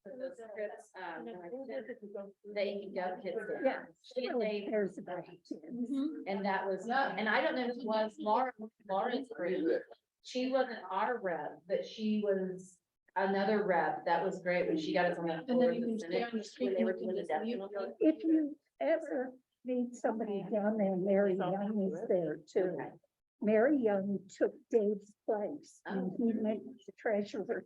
those scripts, they can go kids. Yeah. She and Dave, There's about and that was, and I don't know if it was Laura's group. She wasn't our rep, but she was another rep. That was great when she got us on the floor of the Senate. When they were doing the death penalty. If you ever meet somebody down there, Mary Young is there too. Mary Young took Dave's place and he went to treasurer.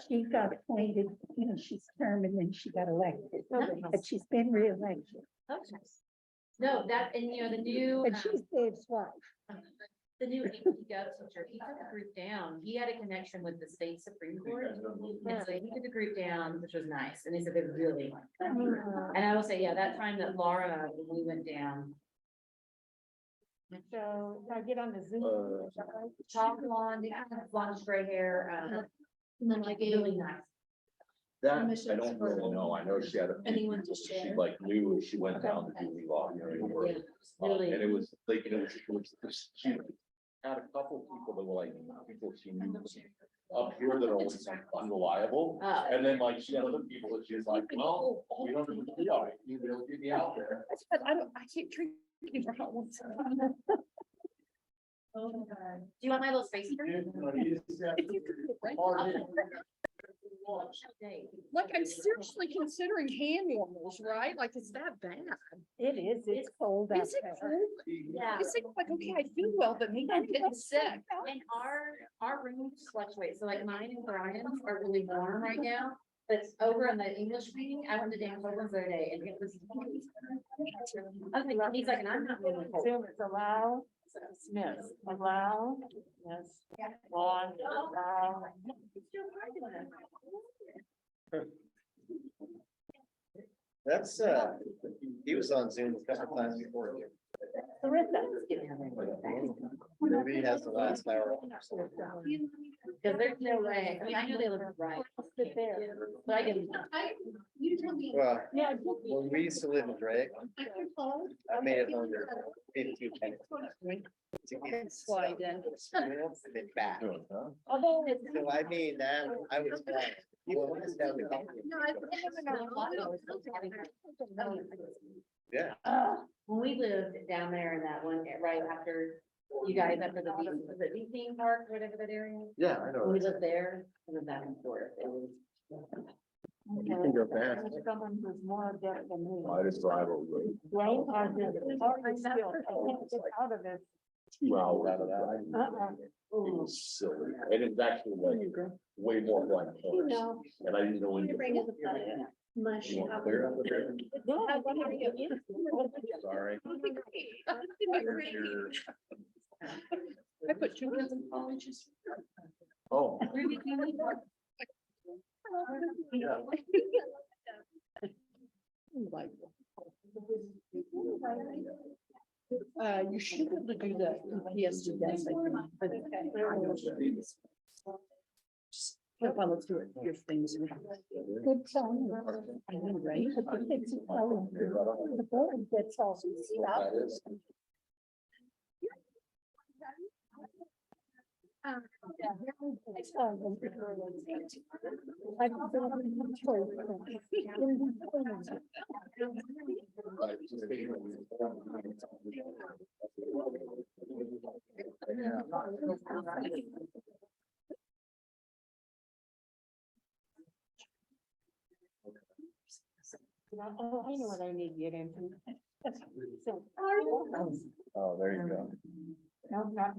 She got appointed, you know, she's term and then she got elected, but she's been reelected. Okay. No, that, and you know, the new. And she's Dave's wife. The new AP Gov teacher, he took the group down. He had a connection with the state Supreme Court. And so he took the group down, which was nice. And they said they really liked it. And I will say, yeah, that time that Laura, when we went down. So I get on the Zoom. Chalk blonde, blonde gray hair, And then I gave really nice. That, I Permissions don't for really know. I know she had a. anyone to She share. like knew she went down to do the law hearing work. Yeah, really. And it was like, she had a couple people that were like, people she knew up here that are always unreliable. And then like she had other people that she's like, well, we don't even be all right. You will get me out there. I keep drinking for hot ones. Do you want my little space for you? Like, I'm seriously considering hand warmers, right? Like, is that bad? It is, it's cold out Is it there. cold? Yeah. Is it like, okay, I feel well, but maybe I'm getting sick. And our rooms fluctuate, so like mine and Brian's are really warm right now, but over in the English meeting, I went to Dan Copeland's the other day and it was. I was like, he's like, and I'm not really cold. Zoom is allow, Smith, allow, yes, on, allow. That's, he was on Zoom a couple times before. Maybe he has the last hour. Cause there's no way, I mean, I know they live right, but I didn't. You told me. Well, Yeah. when we used to live in Drake, I made it under 52 pennies. To get Slide in. it back. Although So I mean, that, I was glad. People went down to- No, Yeah. When we lived down there in that one, right after you guys, after the deep theme park, whatever that area. is. Yeah, I When we know. lived there, I lived back in Florida. It was. You can go fast. someone who's more adept than me. I just drive over. Right, or the hardest skill, I can't get out of it. 2 hours out of that. It was silly. And it's actually like way more like. No. And I didn't know when. Your brain is a mush. You want to clear up the bit? No, How are you? Sorry. Your- I put 2 kids in college. Oh. Like, you should be able to do that. Yes, to that. If I look through it, your things. Good song. I know, right? But the kids are calling, the board gets all stuff. That is. Oh, I know what I need to get into. So, Oh, there you go. no, not.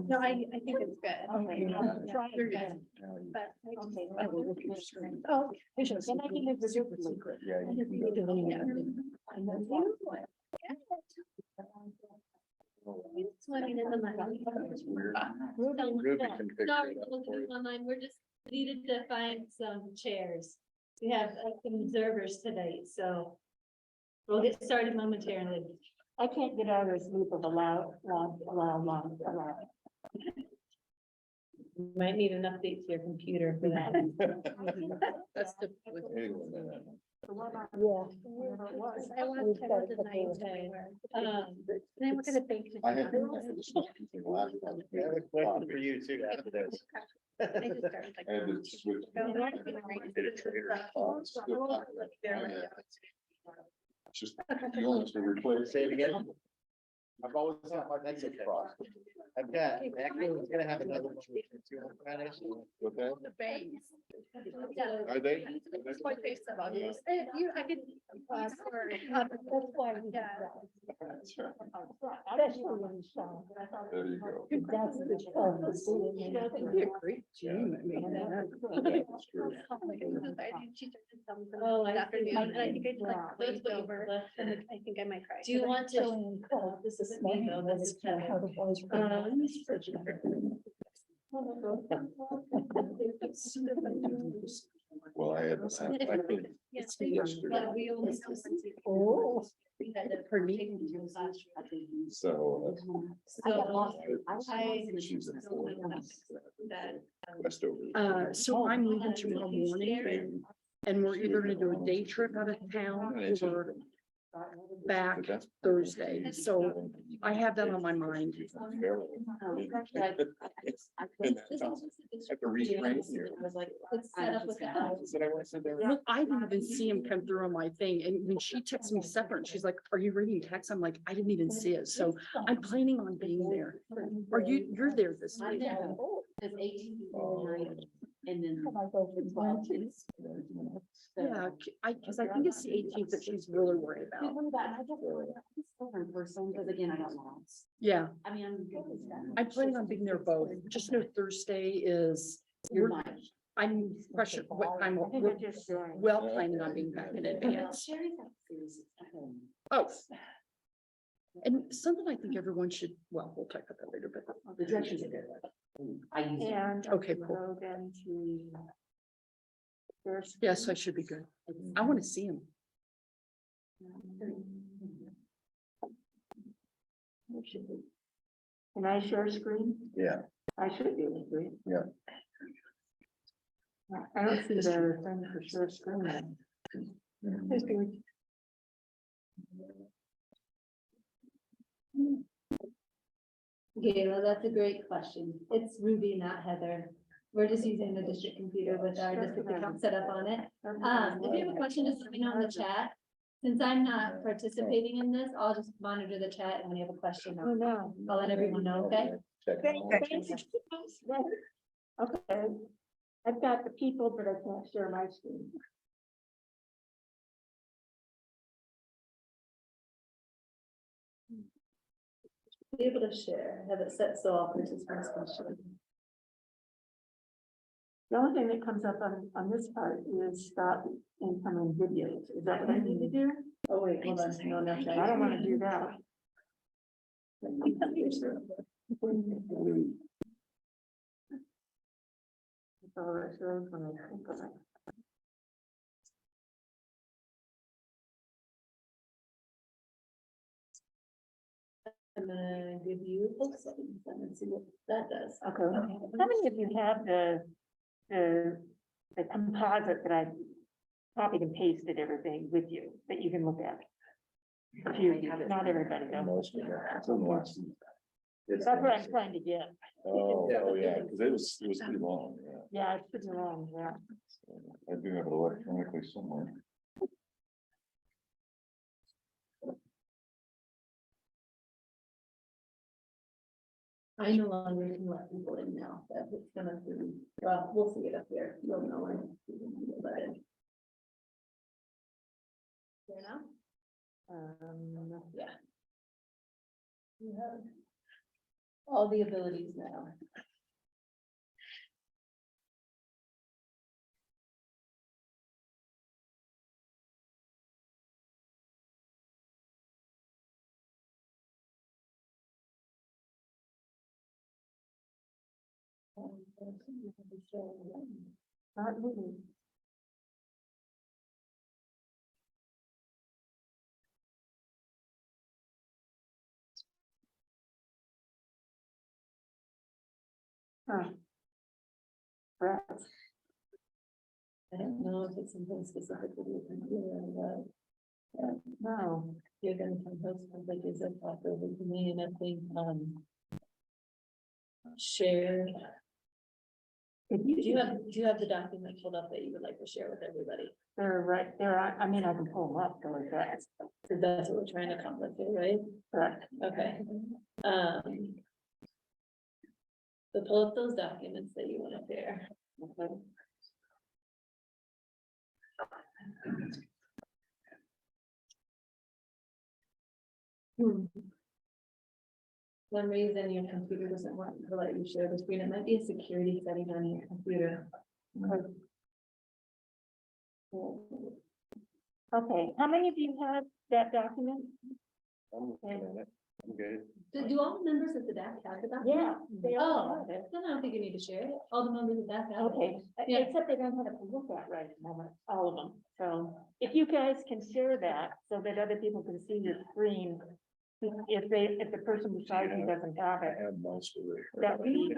No, I think it's good. Okay, I'm trying again. But. Okay, I will look at your screen. Oh, then I can live with super secret. Yeah. I just need to lean out. I know that. Swimming in the money. Ruby can fix No, it up we're for you. online, we're just needed to find some chairs. We have some observers tonight, so we'll get started momentarily. I can't get out of this loop of allow. You might need an update to your computer for that. That's the. Wait a minute. Yeah. I want We've to got go to a couple night of- time. Then we're gonna think. I had. I have a question for you too after this. I had to switch. Did a trader. Just, you want us to replace. Say it again. I've always had my legs crossed. I've got, actually, we're gonna have another one. Okay, The bangs. are they? That's my face about it. I could. That's why we Yeah. especially when you saw. There you go. That's the fun. It'd be a great team. I mean, That's true. Oh, I Afternoon. afternoon, I think I like glazed over, and I think I might cry. Do you want to? This isn't me though, this is Kevin. Well, I had the same. I think Yes. yesterday. But we only. Oh. We had to. For me. So. She's in That. Westover. So I'm leaving tomorrow morning and we're either gonna do a day trip out of town or back But that's- Thursday. So I have that on my mind. At the restraint here. It's set up with the house. Said I want to sit there. Well, I didn't even see him come through on my thing. And when she texted me separate, she's like, are you reading text? I'm like, I didn't even see it. So I'm planning on being there. Or you're there this I week. know. There's 18 people tonight, and then. Can I go for 12? Yeah, cause I think it's the 18th that she's really worried about. Person, because again, I got lost. Yeah, I mean, I'm good with that. I'm planning on being there both. Just know Thursday is, You're mine. I'm question what time, we're well planning on being back in advance. Sherry's at Sears at home. Oh. And something I think everyone should, well, we'll talk about that later, but The directions are good. I use it. And. Okay, cool. Then to. There's. Yes, I should be good. I want to see him. Can I share screen? Yeah. I should be able to. Yeah. I don't see the thing for share screen. Gayla, that's a great question. It's Ruby, not Heather. We're just using the district computer with our district account set up on it. If you have a question, just let me know in the chat. Since I'm not participating in this, I'll just monitor the chat and when you have a question, Oh, no. I'll let everyone know, okay? Okay, I've got the people, but I can't share my screen. Be able to share, have it set so all participants can share. The only thing that comes up on this part is stop incoming videos. Is that what I need to do? Oh, wait, hold on, no, no. I don't want to do that. So it's really when I think of it. I'm gonna give you both settings and see what that does. Okay, how many of you have the composite that I copied and pasted everything with you, that you can look at? A few, not everybody does. That's what I'm trying to get. Oh, yeah, because it was pretty long, yeah. Yeah, it's pretty long, yeah. I do have it electronically somewhere. I no longer can let people in now, that it's gonna be, well, we'll see it up here, you'll know when. we'll let in. Here now? Yeah. You have all the abilities now. Not moving. Huh. Right. I don't know if it's something specific with your computer or what. No. You're gonna compose like is it over to me and I think, share. Do you have the document pulled up that you would like to share with everybody? They're right there. I mean, I can pull them up, go ahead. So that's what we're trying to accomplish here, right? Correct. Okay. So pull up those documents that you want to share. Okay. Some reason your computer doesn't want to let you share the screen. It might be a security setting on your computer. Okay, how many of you have that document? I'm looking at it. I'm good. Do all the members of the DAAC have the document? Yeah. They all Oh, have it. then I don't think you need to share it. All the members of DAAC have it. Okay, Yeah. except they don't have to look at right at the moment, all of them. So if you guys can share that so that other people can see your screen. If the person beside you doesn't have I it, have most of it. that would be.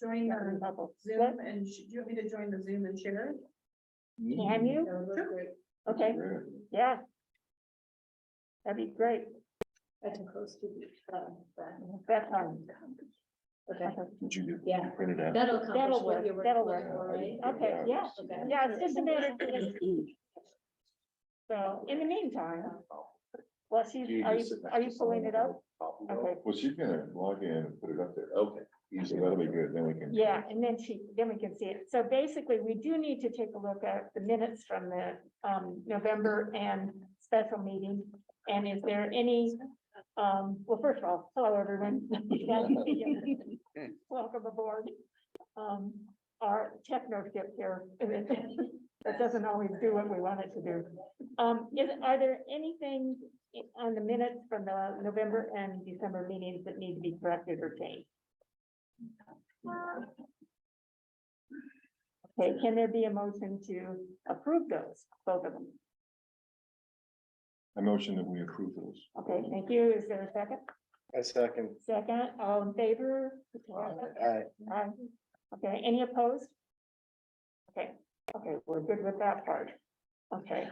Join very the helpful. Zoom and do you want me to join the Zoom and share it? Can you? That would look great. Okay, yeah. That'd be great. I can close to that. That's fine. Okay, Did you yeah, get printed out? that'll accomplish That'll what work, you're that'll looking work. for, right? Okay, yeah, Okay. yeah, it's just a matter of. So in the meantime, well, are you pulling it up? Okay. Well, she's gonna log in and put it up there. Okay. So that'll be good, then we can. Yeah, and then then we can see it. So basically, we do need to take a look at the minutes from the November and special meeting. And is there any, well, first of all, hello, everyone. Welcome aboard. Our technoship here, that doesn't always do what we want it to do. Are there anything on the minutes from the November and December meetings that need to be corrected or changed? Okay, can there be a motion to approve those, both of them? I motion that we approve those. Okay, thank you. Is there a second? A second. Second, all in favor? Aye. Aye. Okay, any opposed? Okay, okay, we're good with that part. Okay,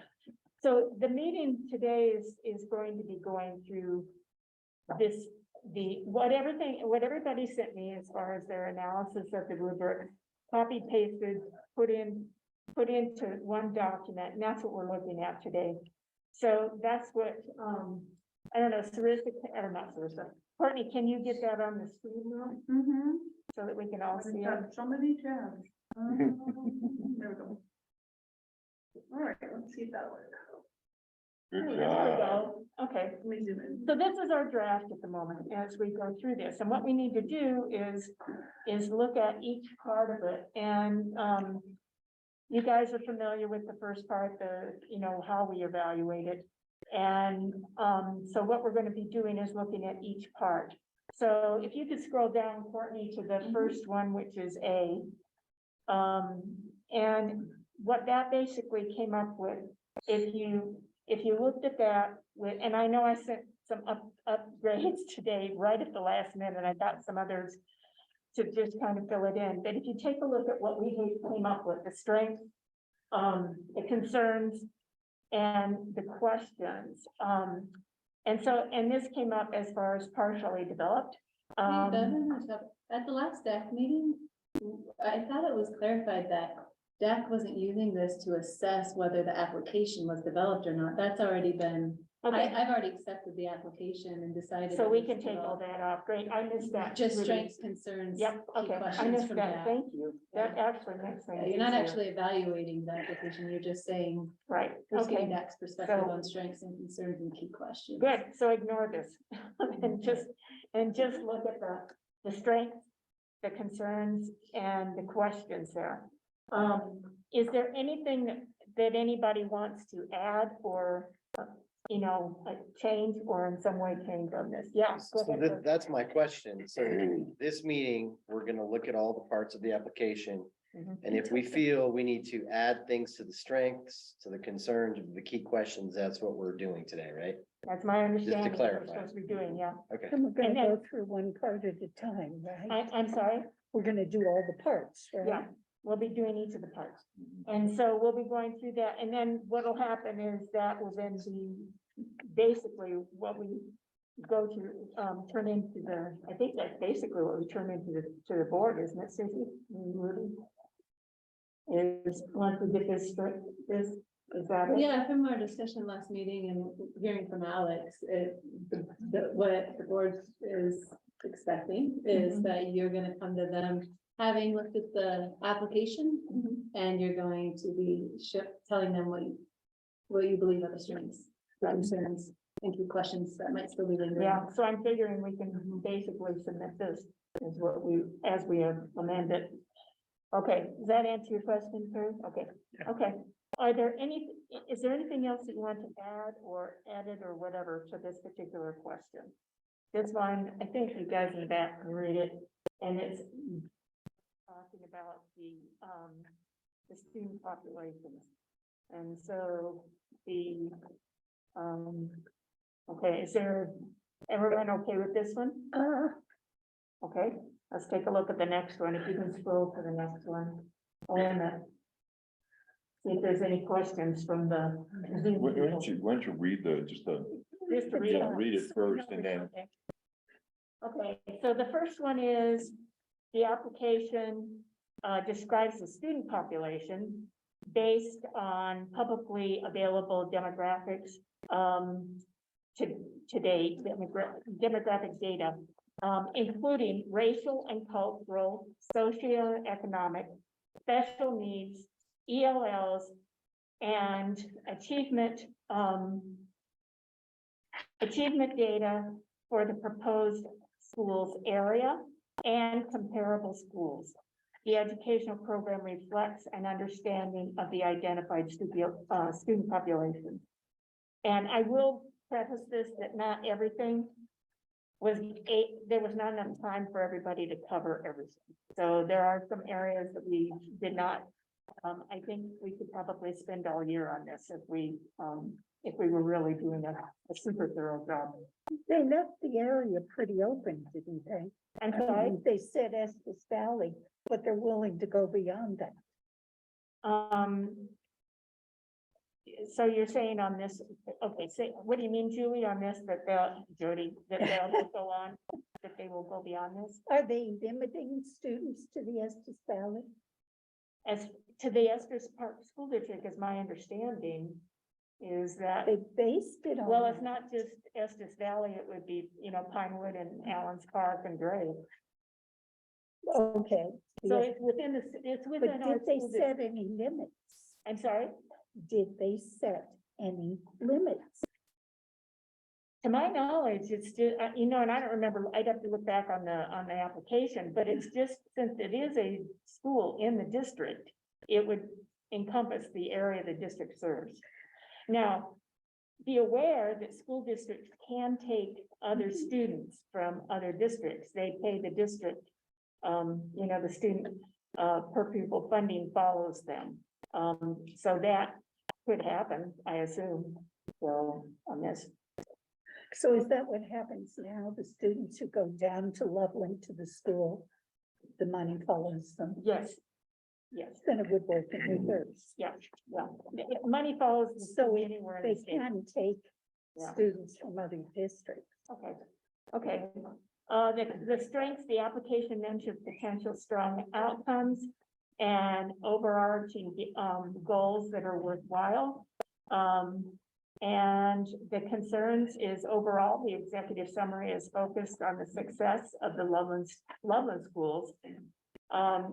so the meeting today is going to be going through this, what everybody sent me as far as their analysis of the rubric, copy pasted, put into one document, and that's what we're looking at today. So that's what, I don't know, Sarissa, or not Sarissa, Courtney, can you get that on the screen now? So that we can all see it? So many tabs. There we go. All right, let's see if that works. Good There we job. go. Okay, Let me zoom in. so this is our draft at the moment as we go through this, and what we need to do is look at each part of it, and, you guys are familiar with the first part, how we evaluate it. And, so what we're gonna be doing is looking at each part. So if you could scroll down, Courtney, to the first one, which is A. And what that basically came up with, if you looked at that with, and I know I sent some upgrades today, right at the last minute, I got some others to just kind of fill it in, but if you take a look at what we came up with, the strengths, the concerns, and the questions, and this came up as far as partially developed. At the last DAC meeting, I thought it was clarified that DAC wasn't using this to assess whether the application was developed or not. That's already been, Okay, I've already accepted the application and decided. so it we was can take all developed. that off, great, I missed that. Just Really. strengths, concerns. Yep, key okay, I questions missed from that, DAC. thank you, that actually makes sense. Yeah, you're not easier. actually evaluating the application, you're just saying, Right, who's getting okay, DAC's perspective So- on strengths and concerns and key questions. good, so ignore this, and just look at the strengths, the concerns, and the questions there. Is there anything that anybody wants to add or, change or in some way change on this? Yeah, go So ahead. that's my question. So this meeting, we're gonna look at all the parts of the application. Mhm. And if we feel we need to add things to the strengths, to the concerns, the key questions, that's what we're doing today, right? That's my understanding. What we're clarify. supposed to be doing, yeah. Okay. And we're gonna go through one part at a time, right? I'm sorry, We're gonna do all the parts, right? yeah, We'll be doing each of the parts. And so we'll be going through that, and then what'll happen is that will then be basically what we go to, turn into the, I think that's basically what we turn into to the board, isn't it, Susie? Rudy? Is, once we get this, is that it? Yeah, from our discussion last meeting and hearing from Alex, what the board is expecting is that you're gonna come to them, having looked at the application, and you're going to be telling them what you believe are the strengths, concerns, and key questions that might still be lingering. Yeah, so I'm figuring we can basically submit this as what we, as we have amended. Okay, does that answer your question, Kurt? Okay, okay. Are there is there anything else that you want to add or edit or whatever to this particular question? This one, I think you guys in the back can read it, and it's talking about the student populations. And so okay, is there everyone okay with this one? Okay, let's take a look at the next one. If you can scroll to the next one. See if there's any questions from the. Why don't you read Just to read it first and then. Okay, so the first one is the application describes the student population based on publicly available demographics to date, demographic data, including racial and cultural, socioeconomic, special needs, ELLs, and achievement data for the proposed schools area and comparable schools. The educational program reflects an understanding of the identified student population. And I will preface this that not everything there was not enough time for everybody to cover everything. So there are some areas that we did not. I think we could probably spend all year on this if we were really doing a super thorough job. They left the area pretty open, didn't they? I'm sorry. They said Estes Valley, but they're willing to go beyond that. So you're saying on this, okay, say, what do you mean, Julie, on this, that Jody, that they'll go on, that they will go beyond this? Are they limiting students to the Estes Valley? As to the Estes Park School District, is my understanding, is that, They based it on. well, it's not just Estes Valley, it would be, Pinewood and Allen's Park and Gray. Okay. So yes. it's But within our did they school set district. any limits? I'm sorry? Did they set any limits? To my knowledge, it's just, and I don't remember, I'd have to look back on the application, but it's just, since it is a school in the district, it would encompass the area the district serves. Now, be aware that school districts can take other students from other districts. They pay the district, the student, per pupil funding follows them. So that could happen, I assume, so on this. So is that what happens now? The students who go down to Loveland to the school, the money follows them? Yes. Yes, Then it would work in reverse. yeah. Money follows the So school anywhere in They the state. can take Yeah. students from other districts. Okay. The strengths, the application mentions potential strong outcomes and overarching goals that are worthwhile. And the concerns is overall, the executive summary is focused on the success of the Loveland schools.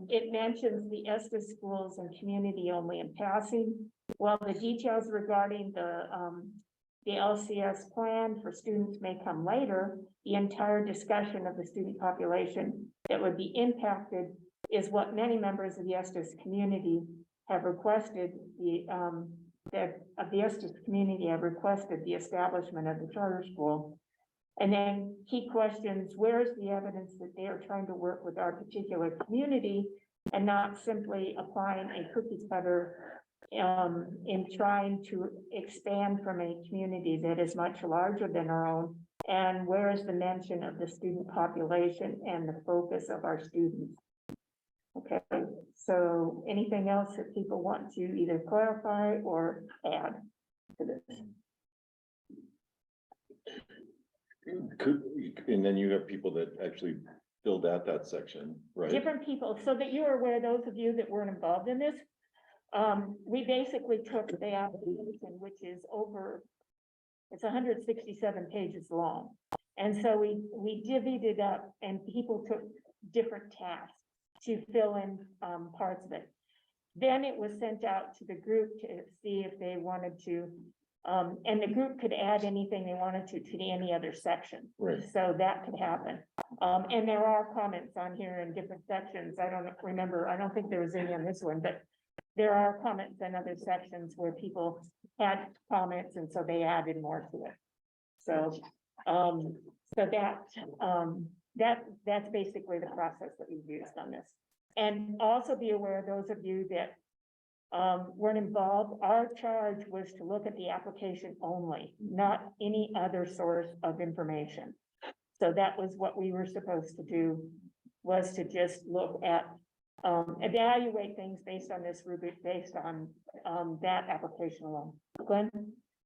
It mentions the Estes schools and community only in passing, while the details regarding the LCS plan for students may come later. The entire discussion of the student population that would be impacted is what many members of the Estes community have requested. The Estes community have requested the establishment of the charter school. And then key questions, where is the evidence that they are trying to work with our particular community and not simply applying a cookie cutter in trying to expand from a community that is much larger than our own? And where is the mention of the student population and the focus of our students? Okay, so anything else that people want to either clarify or add to this? Could, and then you have people that actually filled out that section, right? Different people, so that you are aware, those of you that weren't involved in this, we basically took the application, which is over, it's 167 pages long. And so we divvied it up and people took different tasks to fill in, parts of it. Then it was sent out to the group to see if they wanted to, and the group could add anything they wanted to any other section. Right. So that could happen. And there are comments on here in different sections. I don't remember, I don't think there was any on this one, but there are comments in other sections where people had comments and so they added more to it. So, that's basically the process that we've used on this. And also be aware, those of you that weren't involved, our charge was to look at the application only, not any other source of information. So that was what we were supposed to do, was to just look at, evaluate things based on this rubric, based on that application alone. Glenn?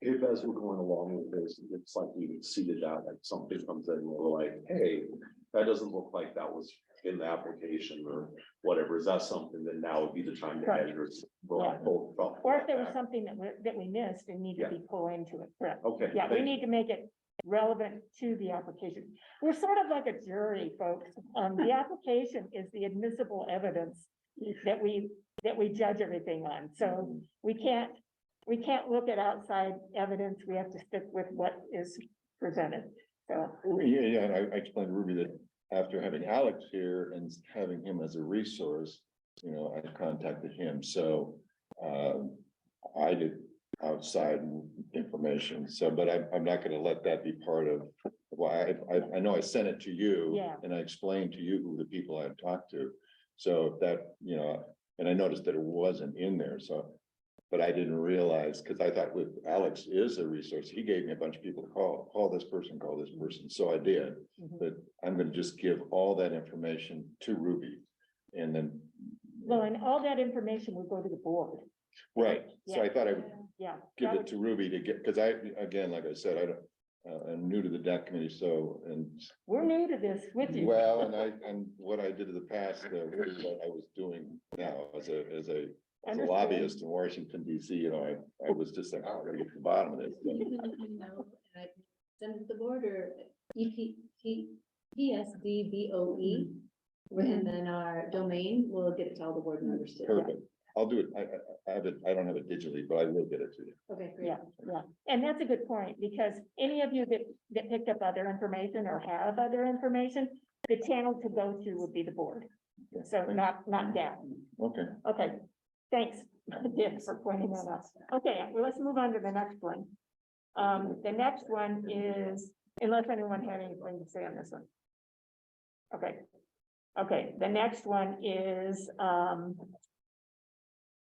If as we're going along with this, it's like we seeded out, like something comes in, and we're like, hey, that doesn't look like that was in the application or whatever. Is that something that now would be the time to Correct. measure? Yeah. Or if there was something that we missed and needed to be pulled into it, correct? Okay. Yeah, we thank- need to make it relevant to the application. We're sort of like a jury, folks. The application is the admissible evidence that we judge everything on. So we can't look at outside evidence. We have to stick with what is presented. So, Yeah, and I explained to Ruby that after having Alex here and having him as a resource, you know, I contacted him, so I did outside information, so, but I'm not gonna let that be part of why I know I sent it to you. Yeah. And I explained to you who the people I had talked to, so that, you know, and I noticed that it wasn't in there, so. But I didn't realize, because I thought with Alex is a resource, he gave me a bunch of people to call this person, so I did. Mhm. But I'm gonna just give all that information to Ruby, and then, well, and all that information will go to the board. right, so I thought I would Yeah. give that it to Ruby to get, because again, like I said, I don't, I'm new to the DAAC committee, so, and We're new to this with you. well, and what I did in the past, was what I was doing now as a Understood. lobbyist in Washington DC, you know, I was just like, oh, I gotta get to the bottom of this. No, and I send it to the board or PSDBOE, and then our domain will get it to all the board members too. Perfect, I'll do it, I have it, I don't have it digitally, but I will get it to you. Okay, great. Yeah, yeah. And that's a good point, because any of you that picked up other information or have other information, the channel to go to would be the board. So not down. Okay. Okay, thanks, Dick, for pointing that out. Okay, well, let's move on to the next one. The next one is, unless anyone had anything to say on this one. Okay, the next one is,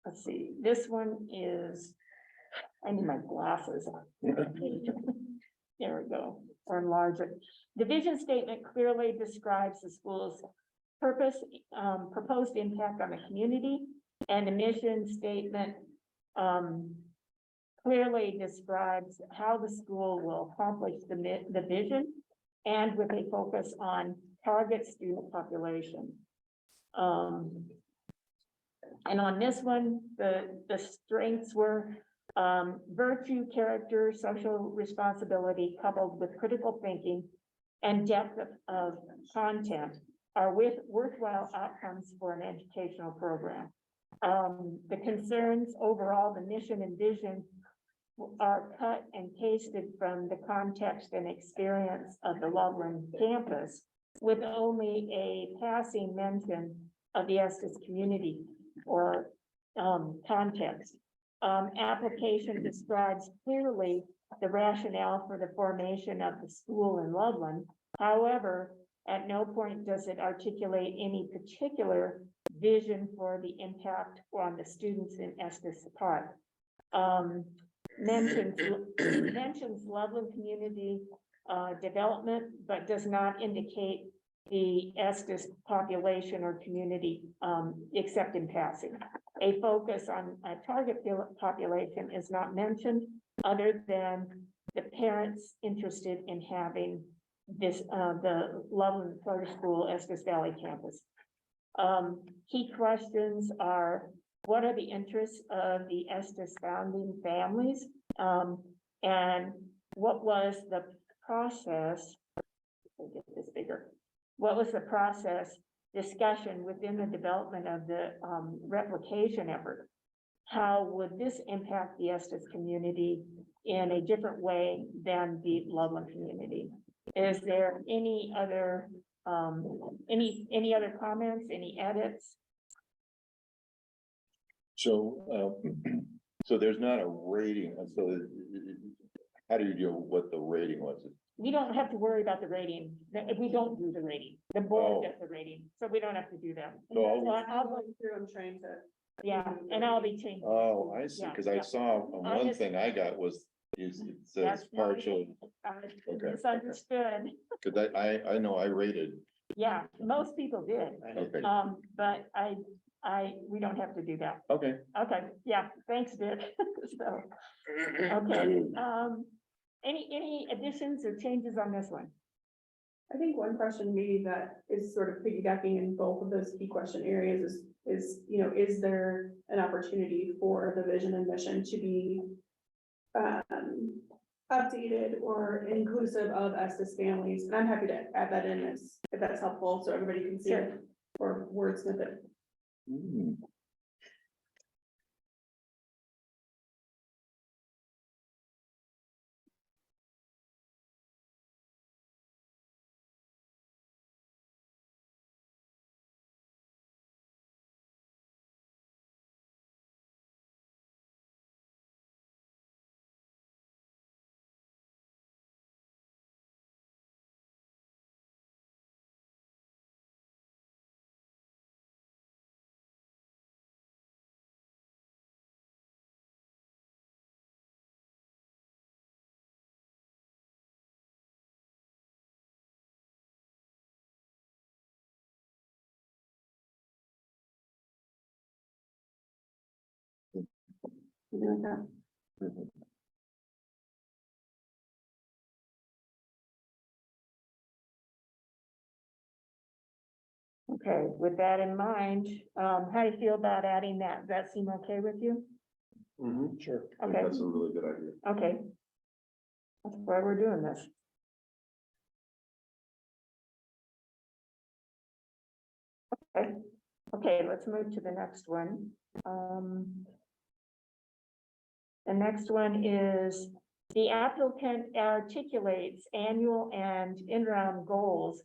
let's see, this one is, I need my glasses. There we go, or enlarge it. The vision statement clearly describes the school's purpose, proposed impact on the community, and the mission statement clearly describes how the school will accomplish the vision, and with a focus on target student population. And on this one, the strengths were virtue, character, social responsibility, coupled with critical thinking and depth of content are worthwhile outcomes for an educational program. The concerns overall, the mission and vision are cut and pasted from the context and experience of the Loveland campus, with only a passing mention of the Estes community or context. Application describes clearly the rationale for the formation of the school in Loveland. However, at no point does it articulate any particular vision for the impact on the students in Estes Park. Mentions Loveland community development, but does not indicate the Estes population or community, except in passing. A focus on a target population is not mentioned, other than the parents interested in having this, the Loveland Charter School Estes Valley campus. Key questions are, what are the interests of the Estes founding families? And what was the process? Let me get this bigger. What was the process discussion within the development of the replication effort? How would this impact the Estes community in a different way than the Loveland community? Is there any other any other comments, any edits? So, so there's not a rating, so how do you deal with what the rating was? We don't have to worry about the rating. We don't do the rating. The board Oh. does the rating, so we don't have to do that. So So I'll- I'll go, going through, I'm trying to. yeah, and I'll be changing. Oh, I see, Yeah, because I yeah. saw, I one just- thing I got was, it says That's not- partial, Okay. Misunderstood. because I know I rated, Yeah, most people did. okay, But we don't have to do that. okay. Okay, yeah, thanks, Dick. So, okay, any additions or changes on this one? I think one question maybe that is sort of piggybacking in both of those key question areas is, you know, is there an opportunity for the vision and mission to be updated or inclusive of Estes families? And I'm happy to add that in if that's helpful, so everybody can see it or wordsmith it. Hmm. Okay, with that in mind, how do you feel about adding that? Does that seem okay with you? Sure. I think Okay. that's a really good idea. Okay. That's why we're doing this. Okay, okay, let's move to the next one. The next one is the applicant articulates annual and interim goals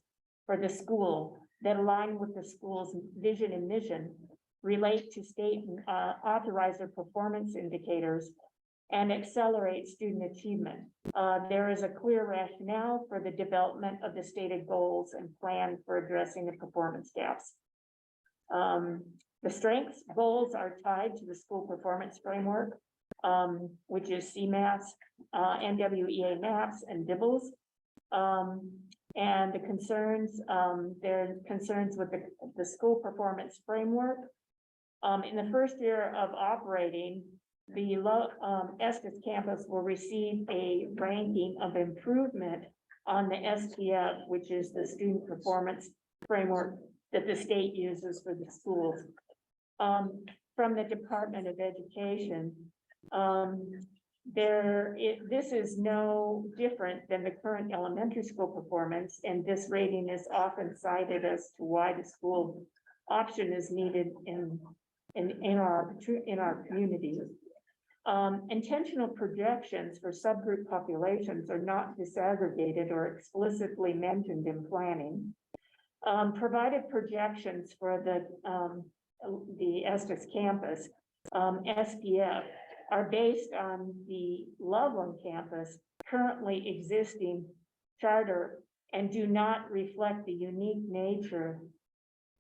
for the school that align with the school's vision and mission, relate to state authorizer performance indicators, and accelerate student achievement. There is a clear rationale for the development of the stated goals and plan for addressing the performance gaps. The strengths goals are tied to the school performance framework, which is CMAS, NWEA MAPS, and DIBELS. And the concerns, there are concerns with the school performance framework. In the first year of operating, the Estes campus will receive a ranking of improvement on the SPF, which is the student performance framework that the state uses for the schools. From the Department of Education, this is no different than the current elementary school performance, and this rating is often cited as to why the school option is needed in our community. Intentional projections for subgroup populations are not disaggregated or explicitly mentioned in planning. Provided projections for the Estes campus, SPF, are based on the Loveland campus currently existing charter and do not reflect the unique nature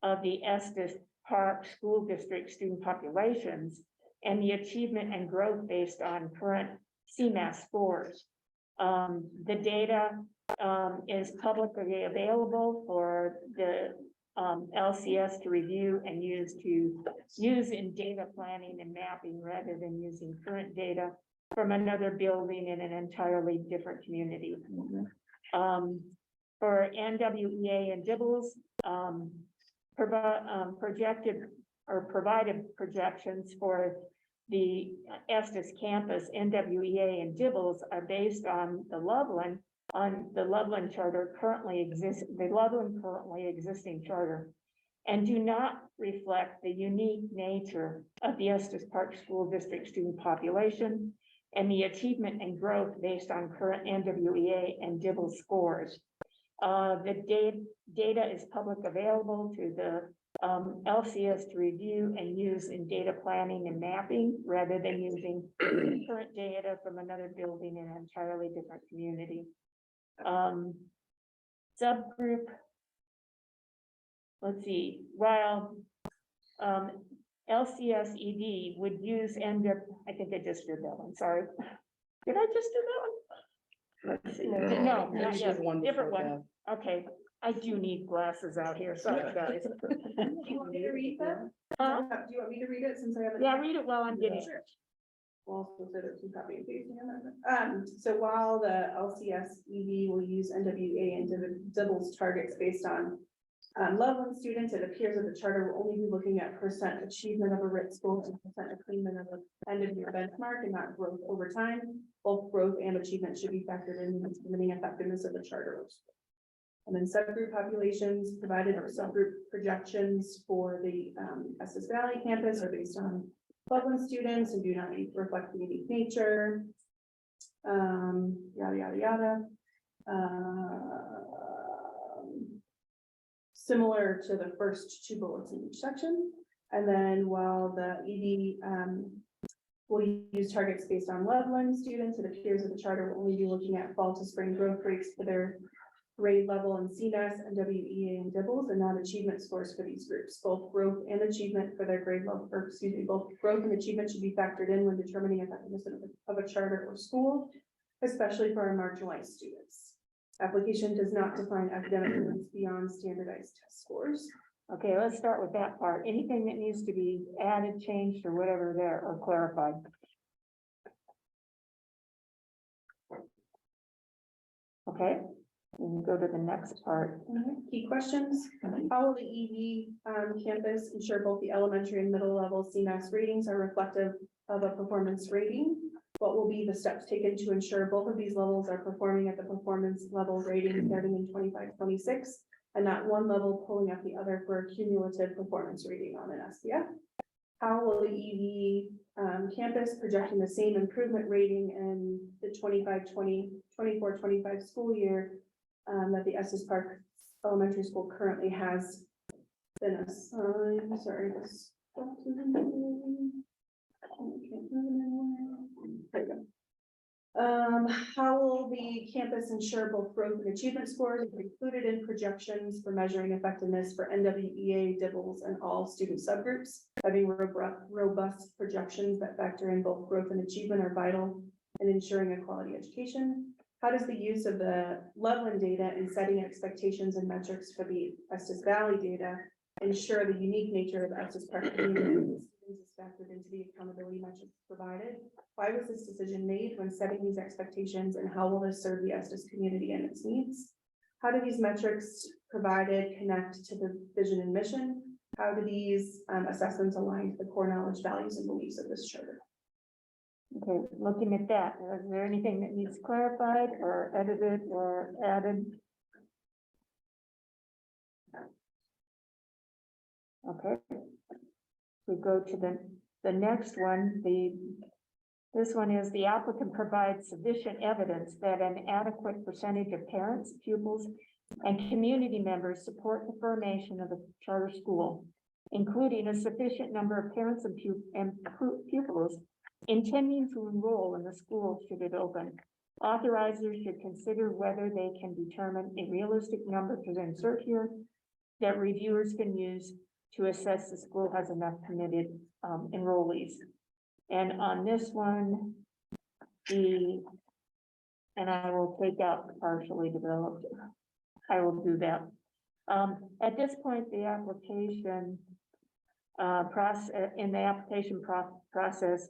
of the Estes Park School District student populations and the achievement and growth based on current CMAS scores. The data is publicly available for the LCS to review and use in data planning and mapping rather than using current data from another building in an entirely different community. For NWEA and Dibbles, provided projections for the Estes campus, NWEA and Dibbles are based on the Loveland charter currently exists, the Loveland currently existing charter, and do not reflect the unique nature of the Estes Park School District student population and the achievement and growth based on current NWEA and Dibbles scores. The data is public available to the LCS to review and use in data planning and mapping rather than using current data from another building in an entirely different community. Subgroup. Let's see, while LCS ED would use I think I just did that one, sorry. Did I just do that one? Let's see, no, not yet, different one. Okay, I do need glasses out here, sorry guys. Do you want me to read that? Huh? Do you want me to read it since I haven't? Yeah, read it while I'm getting it. We'll also consider some copy and pasting amendment. So while the LCS EV will use NWA and Dibbles targets based on Loveland students, it appears that the charter will only be looking at percent achievement of a RIT school and percent attainment of an end of year benchmark and not growth over time. Both growth and achievement should be factored in determining effectiveness of the charter. And then subgroup populations provided or subgroup projections for the Estes Valley campus are based on Loveland students and do not reflect the unique nature. Yada, yada, yada. Similar to the first two bullets in each section. And then while the ED will use targets based on Loveland students, it appears that the charter will only be looking at fall to spring growth rates for their grade level in CNES, NWEA, and Dibbles, and not achievement scores for these groups. Both growth and achievement for their grade level, or excuse me, both growth and achievement should be factored in when determining effectiveness of a charter or school, especially for our marginalized students. Application does not define academic limits beyond standardized test scores. Okay, let's start with that part. Anything that needs to be added, changed, or whatever there, or clarified. Okay, we can go to the next part. Key questions. How will the EV campus ensure both the elementary and middle level CMAS ratings are reflective of a performance rating? What will be the steps taken to ensure both of these levels are performing at the performance level rating starting in 25-26 and not one level pulling up the other for a cumulative performance rating on an SPF? How will the EV campus projecting the same improvement rating in the 24-25 school year that the Estes Park Elementary School currently has been assigned? Sorry, this. There you go. How will the campus ensure both growth and achievement scores are included in projections for measuring effectiveness for NWEA, Dibbles, and all student subgroups? Having robust projections that factor in both growth and achievement are vital in ensuring a quality education. How does the use of the Loveland data in setting expectations and metrics for the Estes Valley data ensure the unique nature of Estes Park community is factored into the accountability metrics provided? Why was this decision made when setting these expectations, and how will this serve the Estes community and its needs? How do these metrics provided connect to the vision and mission? How do these assessments align to the core knowledge, values, and beliefs of this charter? Okay, looking at that, is there anything that needs clarified or edited or added? Okay. We go to the next one. This one is the applicant provides sufficient evidence that an adequate percentage of parents, pupils, and community members support the formation of a charter school, including a sufficient number of parents and pupils intending to enroll in the school should it open. Authorizers should consider whether they can determine a realistic number to insert here that reviewers can use to assess the school has enough committed enrollees. And on this one, the and I will take out the partially developed. I will do that. At this point, the application in the application process,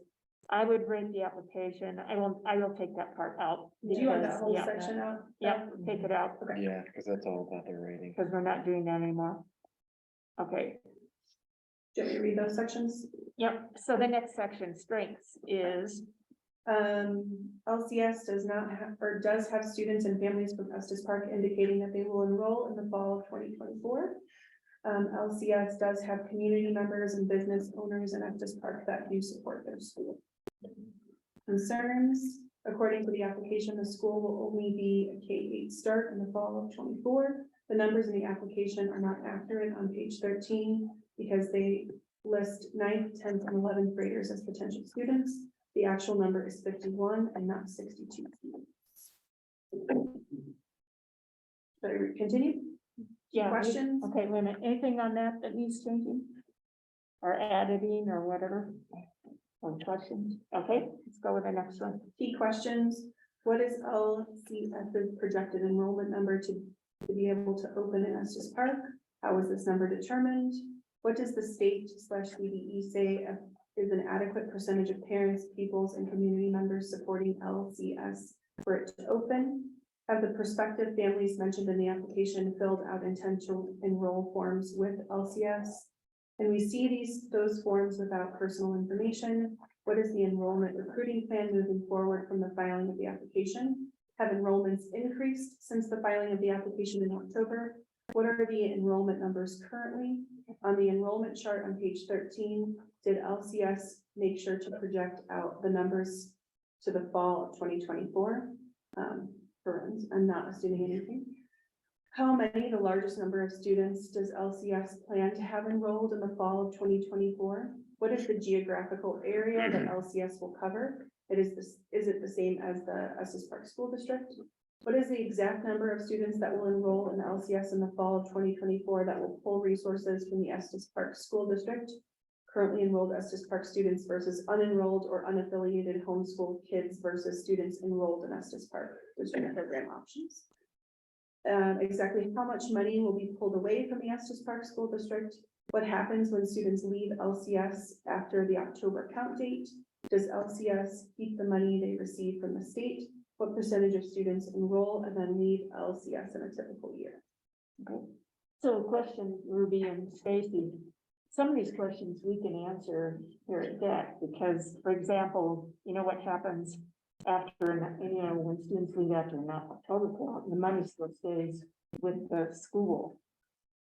I would rate the application. I will take that part out. Do you want that because, whole yeah, section out? Yeah, take it out. Okay. Yeah, because that's all about the rating. Because we're not doing that anymore. Okay, Do you want me to read those sections? yep, so the next section, strengths, is, LCS does not have, or does have students and families from Estes Park indicating that they will enroll in the fall of 2024. LCS does have community members and business owners in Estes Park that do support their school. Concerns, according to the application, the school will only be a K-8 start in the fall of 24. The numbers in the application are not accurate on page 13 because they list 9th, 10th, and 11th graders as potential students. The actual number is 51 and not 62. Should I continue? yeah. Questions? Okay, wait a minute, anything on that needs changing? Or editing or whatever? Or questions? Okay, let's go with the next one. Key questions. What is LCS's projected enrollment number to be able to open in Estes Park? How is this number determined? What does the state/CDE say is an adequate percentage of parents, pupils, and community members supporting LCS for it to open? Have the prospective families mentioned in the application filled out intent to enroll forms with LCS? And we see those forms without personal information. What is the enrollment recruiting plan moving forward from the filing of the application? Have enrollments increased since the filing of the application in October? What are the enrollment numbers currently? On the enrollment chart on page 13, did LCS make sure to project out the numbers to the fall of 2024? I'm not assuming anything. How many, the largest number of students, does LCS plan to have enrolled in the fall of 2024? What is the geographical area that LCS will cover? Is it the same as the Estes Park School District? What is the exact number of students that will enroll in LCS in the fall of 2024 that will pull resources from the Estes Park School District? Currently enrolled Estes Park students versus unenrolled or unaffiliated homeschool kids versus students enrolled in Estes Park district program options. Exactly how much money will be pulled away from the Estes Park School District? What happens when students leave LCS after the October count date? Does LCS keep the money they receive from the state? What percentage of students enroll and then leave LCS in a typical year? Okay. So question, Ruby and Stacy. Some of these questions we can answer here at DAAC because, for example, you know what happens after, when students leave after an October count, the money still stays with the school.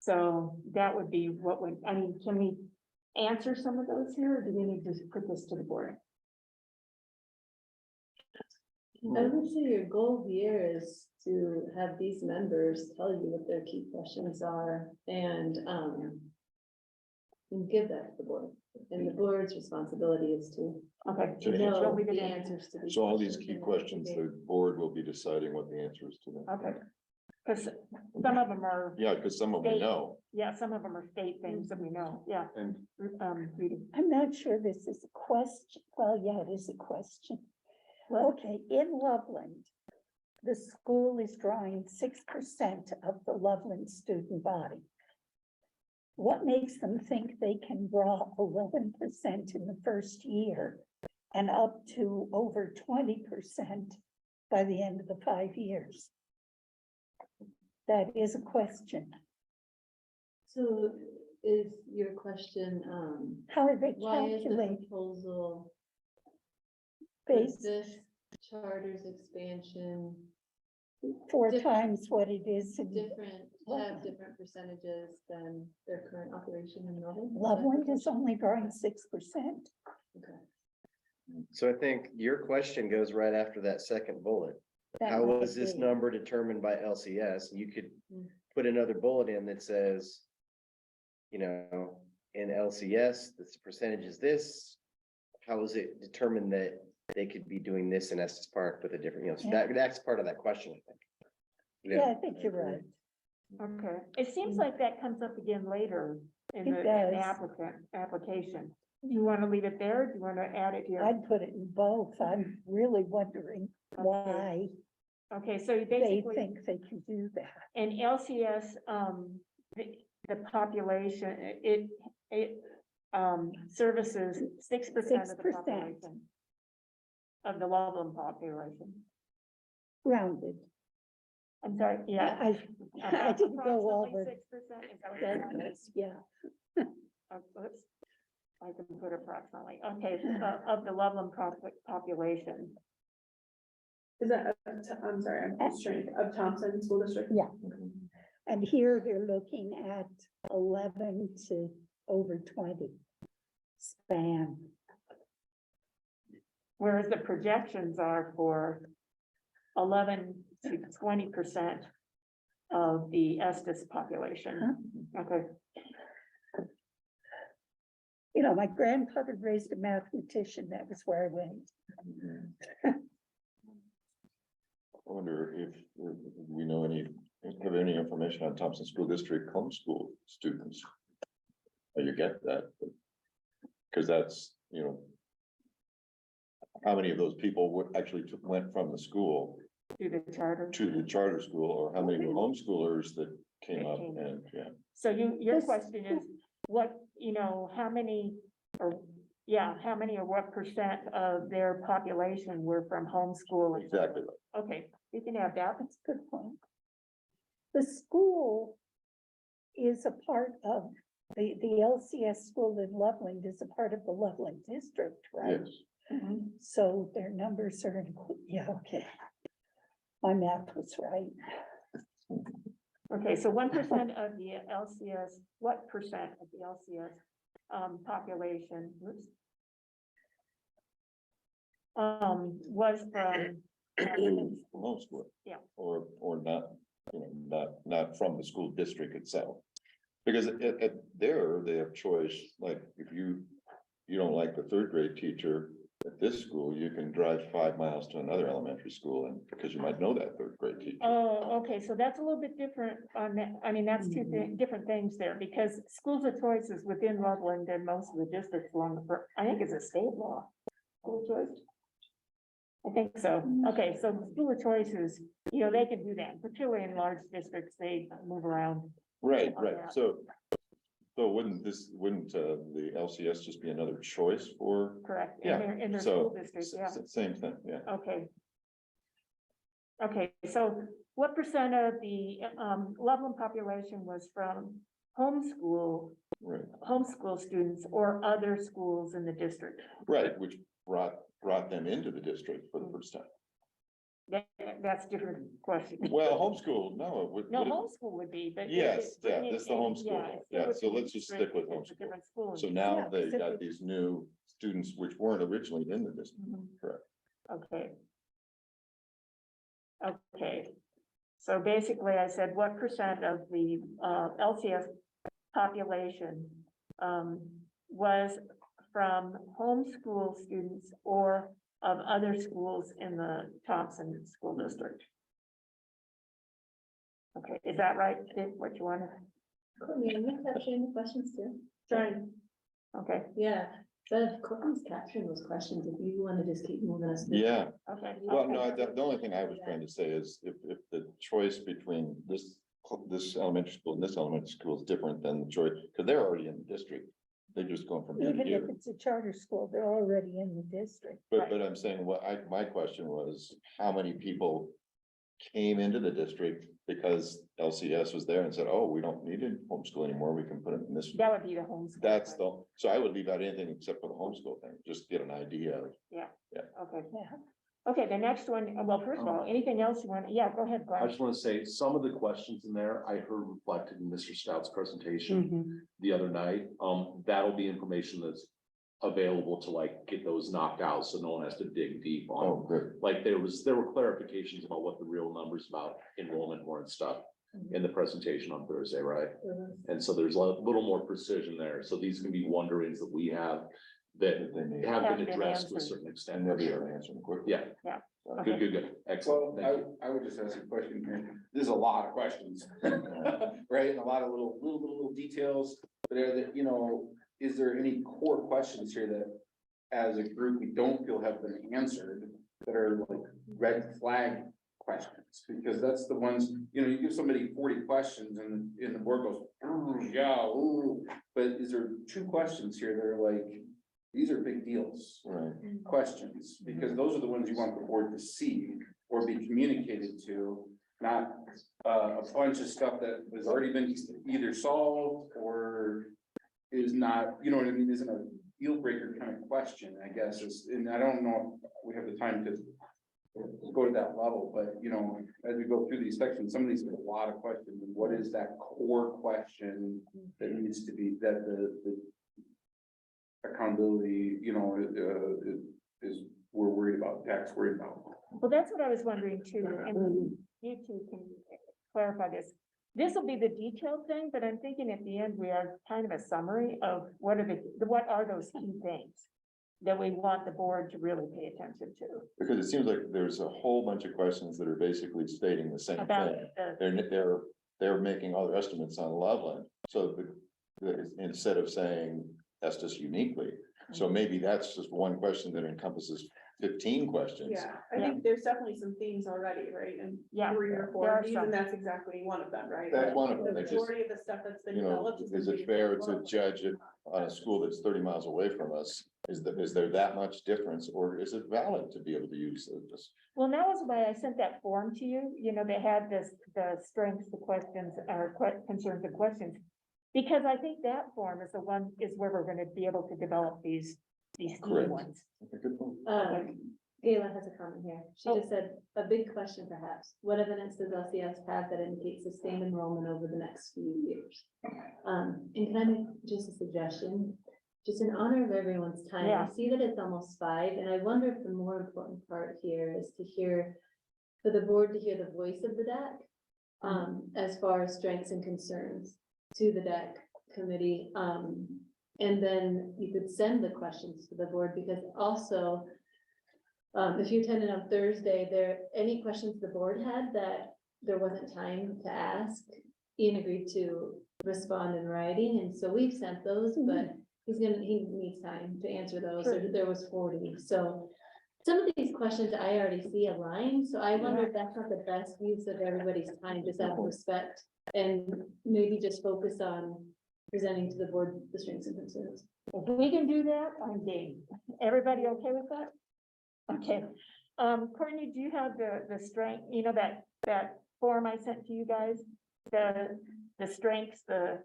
So that would be what would, can we answer some of those here, or do we need to put this to the board? I would say your goal here is to have these members tell you what their key questions are and give that to the board. And the board's responsibility is to Okay. So know the answers to these. So all these key and questions, everything. the board will be deciding what the answer is to them. Okay. Because some of them are, Yeah, because some of them we know, yeah, some of them are state things that we know, yeah. and Judy. I'm not sure this is a question. Well, yeah, it is a question. Okay, in Loveland, the school is drawing 6% of the Loveland student body. What makes them think they can draw 11% in the first year and up to over 20% by the end of the 5 years? That is a question. So is your question, How are they why is the calculating proposal for based this charter's expansion 4 different- times what it is in different, have different percentages than their current operation in Loveland? Loveland is only growing 6%. Okay. So I think your question goes right after that second bullet. That How might was this be. number determined by LCS? You could Mm. put another bullet in that says, in LCS, this percentage is this. How was it determined that they could be doing this in Estes Park with a different, so that's part of that question, I think. Yeah, I think you're right. Okay, it seems like that comes up again later in It the does. application. Do you want to leave it there? Do you want to add it here? I'd put it in both. I'm really wondering why Okay, so you they basically, think they can do that. in LCS, the population, it services 6% of the 6%. population. Of the Loveland population. Rounded. I'm sorry, yeah. I didn't go over. 6%, is that what that, you're saying? yeah, Oops. I can put approximately, okay, of the Loveland population. Is that, I'm sorry, I'm just trying, of Thompson School District? yeah. And here they're looking at 11 to over 20 span. Whereas the projections are for 11 to 20% of the Estes population. Okay, You know, my grandfather raised a mathematician. That was where I went. I wonder if we know have any information on Thompson School District homeschool students? You get that, because that's, you know, how many of those people would actually went from the school to the charter. to the charter school, or how many were homeschoolers that came up and, yeah. So your question is, what, you know, how many or what percent of their population were from homeschooling? Exactly. Okay, you can have that. That's a good point. The school is a part of, the LCS school in Loveland is a part of the Loveland district, right? Yes. Mhm. So their numbers are, yeah, okay. My math was right. Okay, so 1% of the LCS, what percent of the LCS population was from Homeschool. Yeah. Or not, you know, not from the school district itself. Because at there, they have choice, like if you don't like the third grade teacher at this school, you can drive 5 miles to another elementary school, and because you might know that third grade teacher. Oh, okay, so that's a little bit different on that. I mean, that's two different things there, because schools of choice is within Loveland and most of the districts along the, I think it's a state law. School of choice. I think so. Okay, so the school of choice is, you know, they can do that, particularly in large districts, they move around. Right, on right. that. So wouldn't the LCS just be another choice for? Correct. Yeah, In their so school district, yeah. Same thing, yeah. Okay. Okay, so what percent of the Loveland population was from homeschool students or other schools in the district? Right, which brought them into the district for the first time. That's a different question. Well, homeschool, no, it would. No, would it- homeschool would be, but. Yes, but yeah, this is the homeschool, yeah, so let's just stick with it's a homeschool. different school. So now Yeah, they've got specific. these new students which weren't originally in the district, Mhm. correct? Okay. Okay, so basically I said, what percent of the LCS population was from homeschool students or of other schools in the Thompson School District? Okay, is that right, Dick, what you wanted? Courtney, are you capturing the questions too? Trying. Okay, Yeah, but Courtney's capturing those questions, if you want to just keep moving us. through. Yeah, okay. well, okay. no, the only thing I was trying to say is if the choice between this elementary school and this elementary school is different than the choice, because they're already in the district. They're just going from year to Even if year. it's a charter school, they're already in the district. Right. But I'm saying, my question was, how many people came into the district because LCS was there and said, oh, we don't need it homeschool anymore, we can put it in this. That would be the homeschool. That's so I would leave out anything except for the homeschool thing, just get an idea of. Okay, Yeah. okay, the next one, well, first of all, anything else you want, yeah, go ahead, I Brian. just want to say, some of the questions in there I heard reflected in Mr. Stout's presentation Mhm. the other night. That'll be information that's available to like get those knocked out, so no one has to dig deep on. Oh, good. Like there were clarifications about what the real numbers about enrollment were and stuff in the presentation on Thursday, right? And so there's a little more precision there. So these can be wonderings that we have that have Have been been addressed to a answered. certain extent. And they'll be able to answer them quickly. Yeah. Yeah. Good, good, good. Excellent. Well, Thank you. I would just ask a question here. There's a lot of questions. Right, and a lot of little details that are that, you know, is there any core questions here that as a group, we don't feel have been answered that are like red flag questions, because that's the ones, you know, you give somebody 40 questions and the board goes, "Ooh, yeah, ooh," but is there 2 questions here that are like, these are big deals, Right. questions, because those are the ones you want the board to see or be communicated to, not a bunch of stuff that has already been either solved or is not, you know what I mean, isn't a deal breaker kind of question, I guess, is, and I don't know if we have the time to go to that level, but you know, as we go through these sections, some of these are a lot of questions, and what is that core question that needs to be, that the accountability, you know, is we're worried about, DAAC's worried about. Well, that's what I was wondering too, and you two can clarify this. This will be the detailed thing, but I'm thinking at the end, we are kind of a summary of what are those key things that we want the board to really pay attention to. Because it seems like there's a whole bunch of questions that are basically stating the same About thing. They're making other estimates on Loveland, so instead of saying test us uniquely. So maybe that's just one question that encompasses 15 questions. Yeah, I think there's definitely some themes already, right? And Yeah, 3 or there 4 are of these, some. and that's exactly one of them, right? That's one of them. The They just, majority of the stuff that's been you know, developed. is it fair to judge it on a school that's 30 miles away from us? Is there that much difference, or is it valid to be able to use this? Well, that was why I sent that form to you, you know, they had this, the strengths, the questions, or concerns and questions. Because I think that form is the one, is where we're gonna be able to develop these key Correct. ones. Good point. Gayla has a comment here. She just said, a big question perhaps, what evidence does LCS have that indicates sustained enrollment over the next few years? And can I make just a suggestion? Just in honor of everyone's time, Yeah. I see that it's almost 5, and I wonder if the more important part here is to hear, for the board to hear the voice of the DAAC, as far as strengths and concerns to the DAAC committee. And then you could send the questions to the board, because also, if you attended on Thursday, any questions the board had that there wasn't time to ask, Ian agreed to respond in writing, and so we've sent those, but he needs time to answer those. There was 40, so some of these questions I already see aligned, so I wonder if that's not the best use of everybody's time, just out of respect, and maybe just focus on presenting to the board the strengths and concerns. If we can do that, I'm game. Everybody okay with that? Okay. Courtney, do you have the strength, you know, that form I sent to you guys? The strengths, the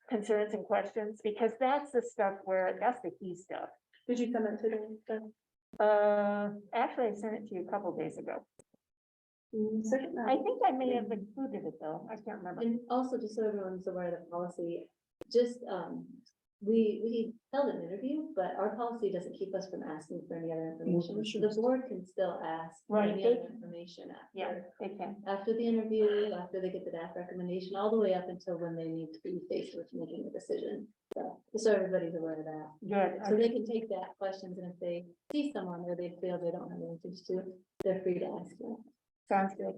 concerns and questions, because that's the stuff that's the key stuff. Did you send it today? Actually, I sent it to you a couple days ago. Second, I think I may have included it though. I can't remember. And also, just so everyone's aware of the policy, just, we held an interview, but our policy doesn't keep us from asking for any other information. So the board can still ask for Right, any they- other information Yeah, after, they can. after the interview, after they get the DAAC recommendation, all the way up until when they need to be faced with making a decision. So, just so everybody's aware of that. Good. So they can take that questions, and if they see someone where they feel they don't have answers to, they're free to ask them. Sounds good.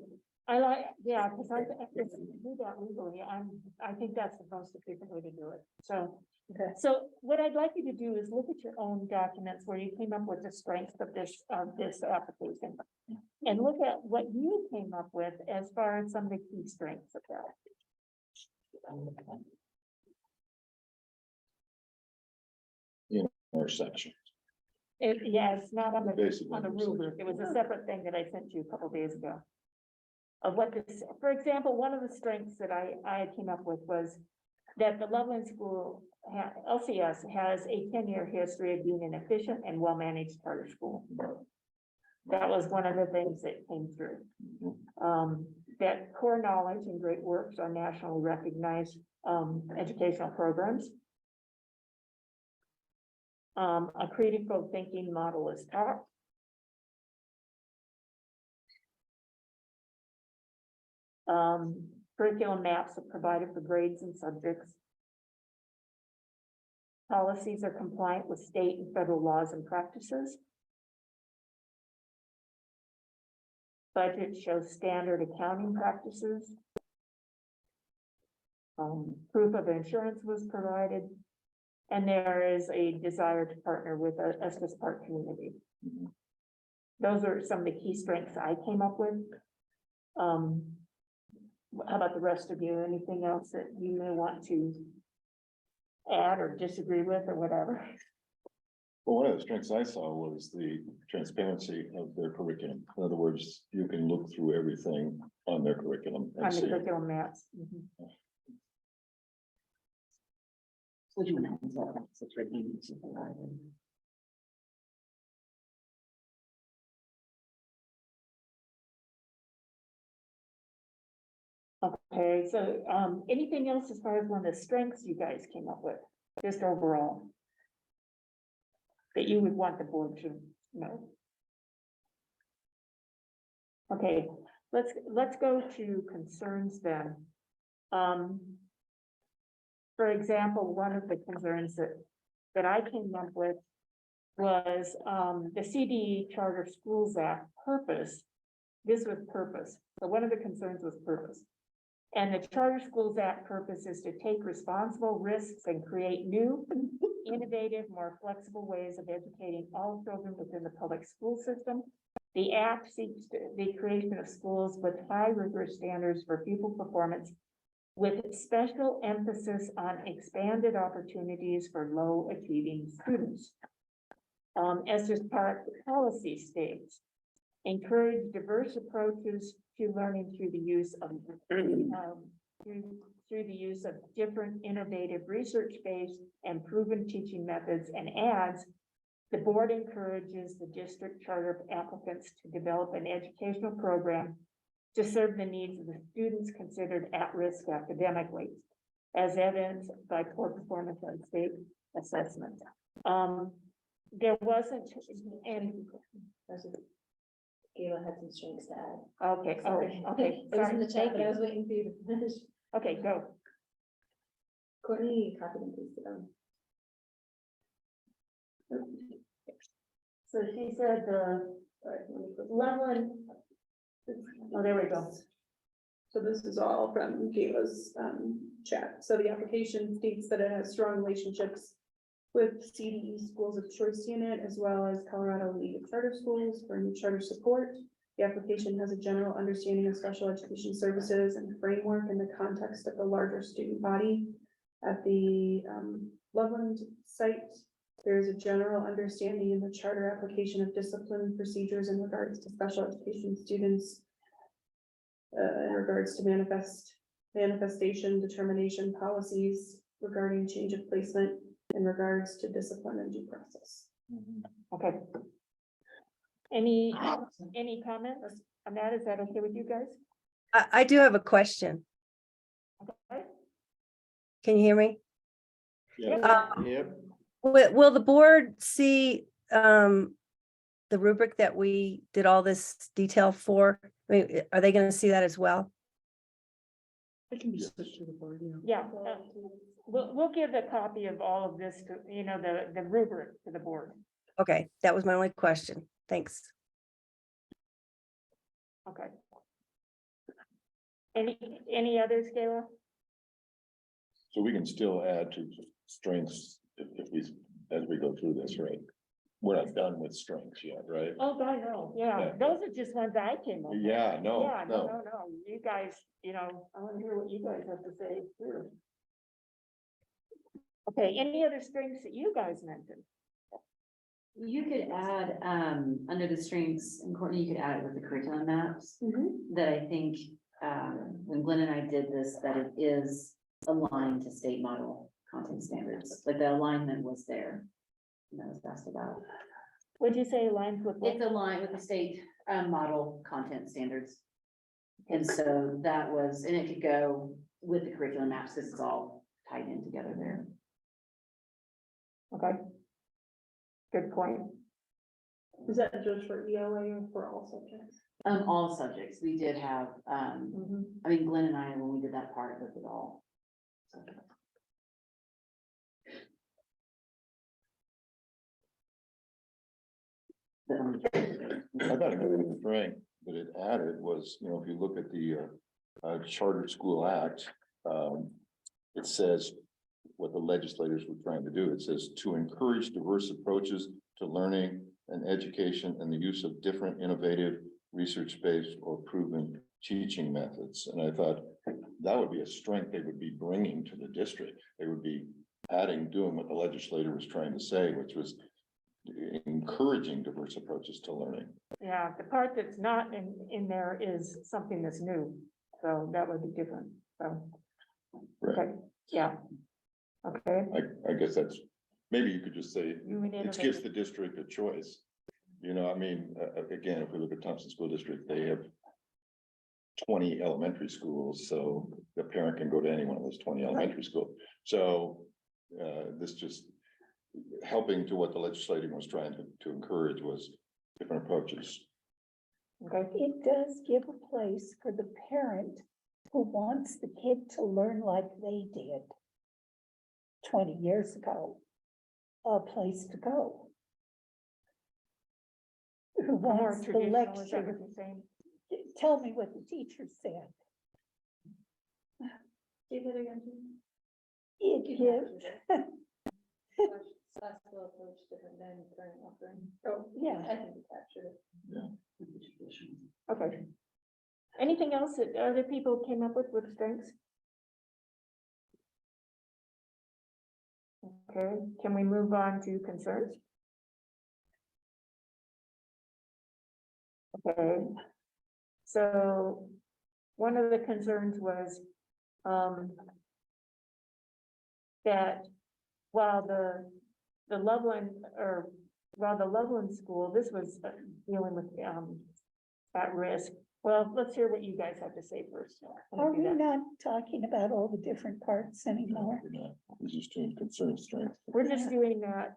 I like, yeah, because I if you do that legally, I think that's the most efficient way to do it. So, Okay. so what I'd like you to do is look at your own documents where you came up with the strengths of this application. And look at what you came up with as far as some of the key strengths of that. Or section. It's not on the Basically. on the rubric. It was a separate thing that I sent you a couple days ago. Of what this, for example, one of the strengths that I came up with was that the Loveland School, LCS, has a 10-year history of being an efficient and well-managed charter school. That was one of the things that came through. That core knowledge and great works are nationally recognized educational programs. A critical thinking model is taught. Curriculum maps are provided for grades and subjects. Policies are compliant with state and federal laws and practices. Budget shows standard accounting practices. Proof of insurance was provided. And there is a desire to partner with a Estes Park community. those are some of the key strengths I came up with. How about the rest of you? Anything else that you may want to add or disagree with or whatever? Well, one of the strengths I saw was the transparency of their curriculum. In other words, you can look through everything on their curriculum On and the see. curriculum maps. Mhm. Okay, so, anything else as far as one of the strengths you guys came up with, just overall? That you would want the board to know? Okay, let's go to concerns then. For example, one of the concerns that I came up with was, the CDE Charter Schools Act purpose. This was purpose, so one of the concerns was purpose. And the Charter Schools Act purpose is to take responsible risks and create new, innovative, more flexible ways of educating all children within the public school system. The act seeks the creation of schools with high rigorous standards for pupil performance, with special emphasis on expanded opportunities for low achieving students. As this part of the policy states, encourage diverse approaches to learning through the use of through the use of different innovative research-based and proven teaching methods, and adds, the board encourages the district charter applicants to develop an educational program to serve the needs of the students considered at risk academically, as evidenced by poor performance on state assessment. There wasn't any. Gayla had some strengths to add. Okay, Sorry. okay. It was in the sorry, chat, but I thank was waiting for you to finish. you. Okay, go. Courtney, you copied and pasted them. So she said the Loveland. Oh, there we go. So this is all from Gayla's chat. So the application states that it has strong relationships with CDE Schools of Choice Unit, as well as Colorado League of Charter Schools for new charter support. The application has a general understanding of special education services and framework in the context of the larger student body. At the Loveland site, there's a general understanding in the charter application of discipline procedures in regards to special education students. In regards to manifestation, determination policies regarding change of placement, in regards to discipline and due process. Okay. Any comments on that? Is that okay with you guys? I do have a question. Okay. Can you hear me? Yeah. Yep. Will the board see the rubric that we did all this detail for? I mean, are they gonna see that as well? It can be switched to the board, yeah. Yeah, we'll give a copy of all of this to, the rubric to the board. Okay, that was my only question. Thanks. Okay. Any others, Gayla? So we can still add to strengths if we, as we go through this, right? We're not done with strengths yet, right? Oh, God, no, yeah, Yeah. those are just ones I came up with. Yeah, no, Yeah, no. no, you guys, I want to hear what you guys have to say too. Okay, any other strengths that you guys mentioned? You could add, under the strengths, and Courtney, you could add it with the curriculum maps, that I think, when Glenn and I did this, that it is aligned to state model content standards, like the alignment was there. And that was asked about. What'd you say aligns with what? It's aligned with the state, model content standards. And so that was, and it could go with the curriculum maps, this is all tied in together there. Okay. Good point. Is that just for ELA or for all subjects? All subjects, we did have, I mean, Glenn and I, when we did that part with it all. So. I thought another strength that it added was, if you look at the Charter School Act, it says what the legislators were trying to do. It says to encourage diverse approaches to learning and education and the use of different innovative, research-based or proven teaching methods. And I thought that would be a strength they would be bringing to the district. They would be adding, doing what the legislator was trying to say, which was encouraging diverse approaches to learning. Yeah, the part that's not in there is something that's new, so that would be different, so, Right. okay, yeah. Okay, I guess that's, maybe you could just say, You and it gives innovate. the district a choice. You know, I mean, again, if we look at Thompson School District, they have 20 elementary schools, so the parent can go to any one of those 20 elementary schools. So this just helping to what the legislating was trying to encourage was different approaches. okay, It does give a place for the parent who wants the kid to learn like they did 20 years ago, a place to go. Who more wants the traditional, is that lecture? what you're saying? Tell me what the teacher said. Say that again. Jean. It gives, Classical approach different than current offering. Oh, yeah. I think we captured it. Okay. Anything else that other people came up with strengths? Okay, can we move on to concerns? Okay. So one of the concerns was that while the Loveland School, this was dealing with at risk. Well, let's hear what you guys have to say first. Are we not talking about all the different parts anymore? We're not, we're just doing concern strength. We're just doing that.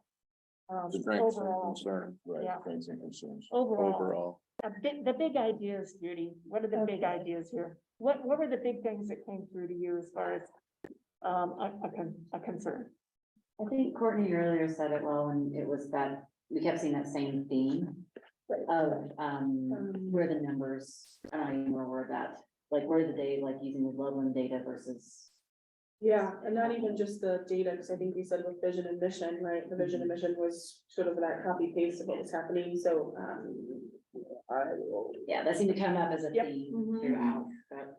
Strengths and Overall, concern, right, yeah. strengths and concerns. Overall. the big ideas, Judy, what are the big Okay. ideas here? What were the big things that came through to you as far as a concern? I think Courtney earlier said it well, and it was that we kept seeing that same theme of, where the numbers, I don't even remember that, like where the data, like using the Loveland data versus. Yeah, and not even just the data, because I think we said with vision and mission, right? The vision and mission was sort of that copy paste of what was happening, so, I will. Yeah, that seemed to come up as a Yep. theme Mhm. throughout, but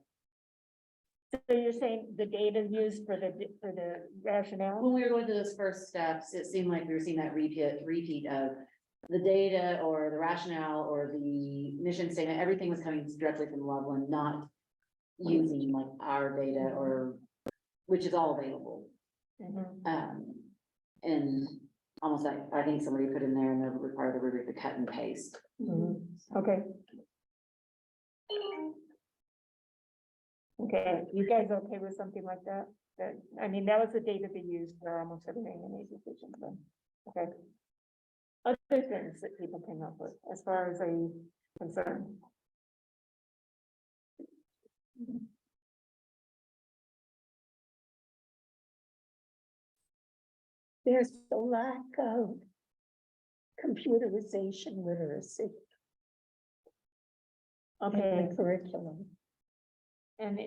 So you're saying the data used for the rationale? when we were going through those first steps, it seemed like we were seeing that repeat of the data or the rationale or the mission statement, everything was coming directly from Loveland, not using like our data or, which is all available. Mhm. And almost like, I think somebody put in there and the part of the rubric, the cut and paste. Mhm. Okay. Okay, you guys okay with something like that? That, I mean, that was the data they used for almost everything in these decisions, then, okay. Other things that people came up with as far as a concern. There's a lack of computerization literacy in Okay, the curriculum. and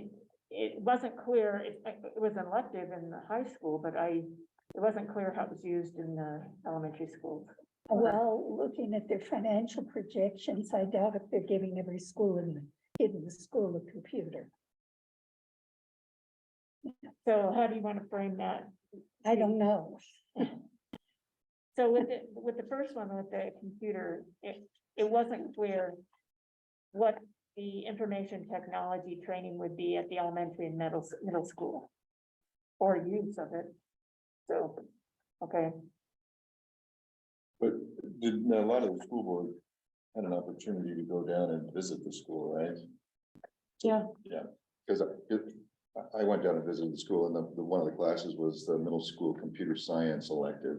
it wasn't clear, it was an elective in the high school, but it wasn't clear how it was used in the elementary schools. Well, looking at their financial projections, I doubt if they're giving every school in the school a computer. So how do you want to frame that? I don't know. So with the first one, with the computer, it wasn't clear what the information technology training would be at the elementary and middle school. Or use of it. So, okay, But a lot of the school board had an opportunity to go down and visit the school, right? yeah, Yeah, because I went down and visited the school and the one of the classes was the middle school computer science elective.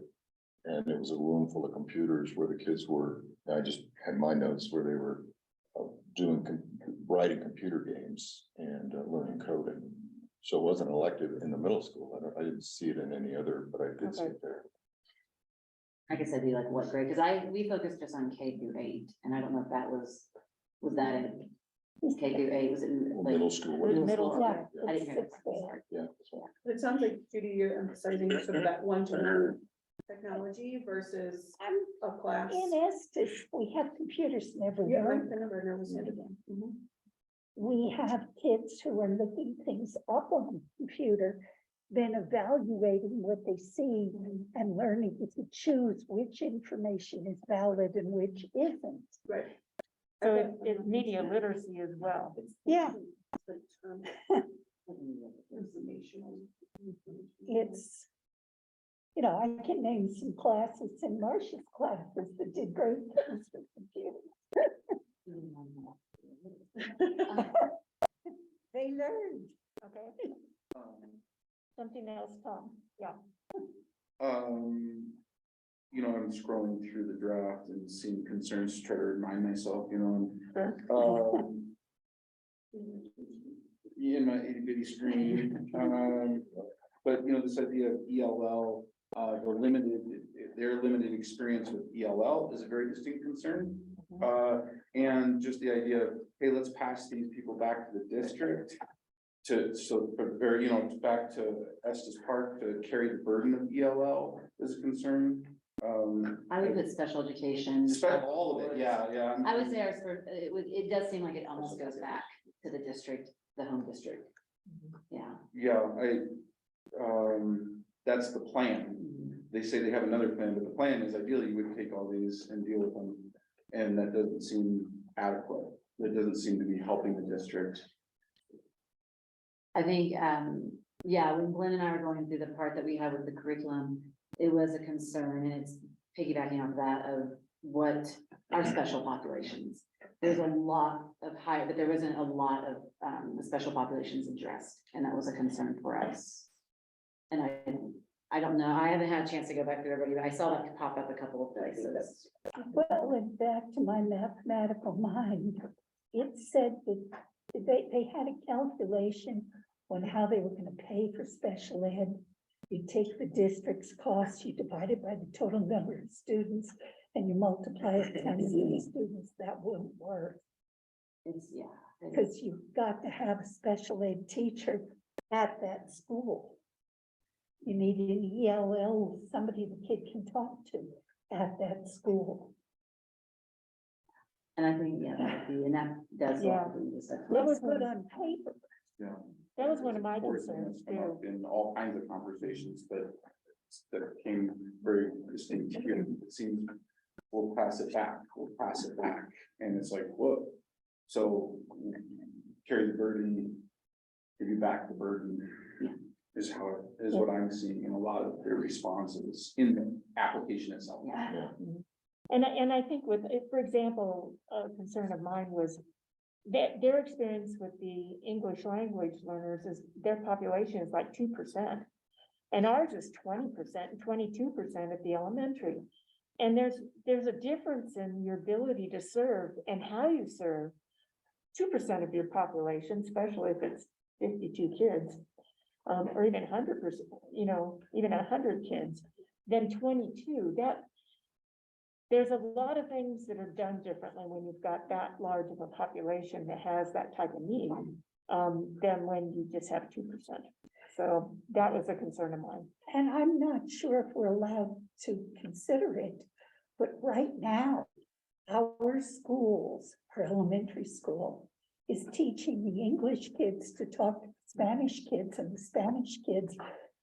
And it was a room full of computers where the kids were, I just had my notes where they were writing computer games and learning coding. So it wasn't elective in the middle school. I didn't see it in any other, but I did see it there. I guess I'd be like, what grade? Cause we focused just on K through 8, and I don't know if that was that in K through 8, was it in, Well, like? middle school. Middle school? Yeah. I didn't hear it's that. sixth grade. Yeah. It sounds like, Judy, you're emphasizing sort of that one-to-one technology versus I'm a class. in Estes, we have computers in every Yeah, I room. never noticed it again. Mhm. We have kids who are looking things up on the computer, then evaluating what they see and learning to choose which information is valid and which isn't. Right. So it's media literacy as well. Yeah. It's, you know, I can name some classes in Marcia's classes that did great things with computers. They learned. Okay, something else, Tom, yeah. You know, I'm scrolling through the draft and seeing concerns to try to remind myself, you know, Sure. in my itty bitty screen, but you know, this idea of ELL, their limited experience with ELL is a very distinct concern. And just the idea of, hey, let's pass these people back to the district or, you know, back to Estes Park to carry the burden of ELL is a concern. I would put special education. All of it, yeah. I would say it does seem like it almost goes back to the district, the home district. Yeah. Yeah, that's the plan. They say they have another plan, but the plan is ideally you would take all these and deal with them. And that doesn't seem adequate. That doesn't seem to be helping the district. I think, yeah, when Glenn and I were going through the part that we had with the curriculum, it was a concern, and it's piggybacking off that of what our special populations. There's a lot of higher, but there wasn't a lot of the special populations addressed, and that was a concern for us. And I don't know, I haven't had a chance to go back through everybody, but I saw that pop up a couple of places. Well, and back to my mathematical mind, it said that they had a calculation on how they were gonna pay for special ed. You take the district's cost, you divide it by the total number of students, and you multiply it times the students. That wouldn't work, It's, yeah. because you've got to have a special ed teacher at that school. You need an ELL, somebody the kid can talk to at that school. And I think, yeah, that would be, and that does. Yeah. That was good on paper. Yeah. That was one of my Course, and concerns it's come up too. in all kinds of conversations that came very distinct here. It seems we'll pass it back, and it's like, whoa. So carry the burden, give you back the burden. Is what I'm seeing in a lot of their responses in the application itself. Yeah. And I think with, for example, a concern of mine was that their experience with the English language learners is their population is like 2%. And ours is 20% and 22% at the elementary. And there's a difference in your ability to serve and how you serve 2% of your population, especially if it's 52 kids. Or even 100%, you know, even 100 kids, then 22, that there's a lot of things that are done differently when you've got that large of a population that has that type of need, than when you just have 2%. So that was a concern of mine. And I'm not sure if we're allowed to consider it, but right now, our schools, our elementary school, is teaching the English kids to talk to Spanish kids and the Spanish kids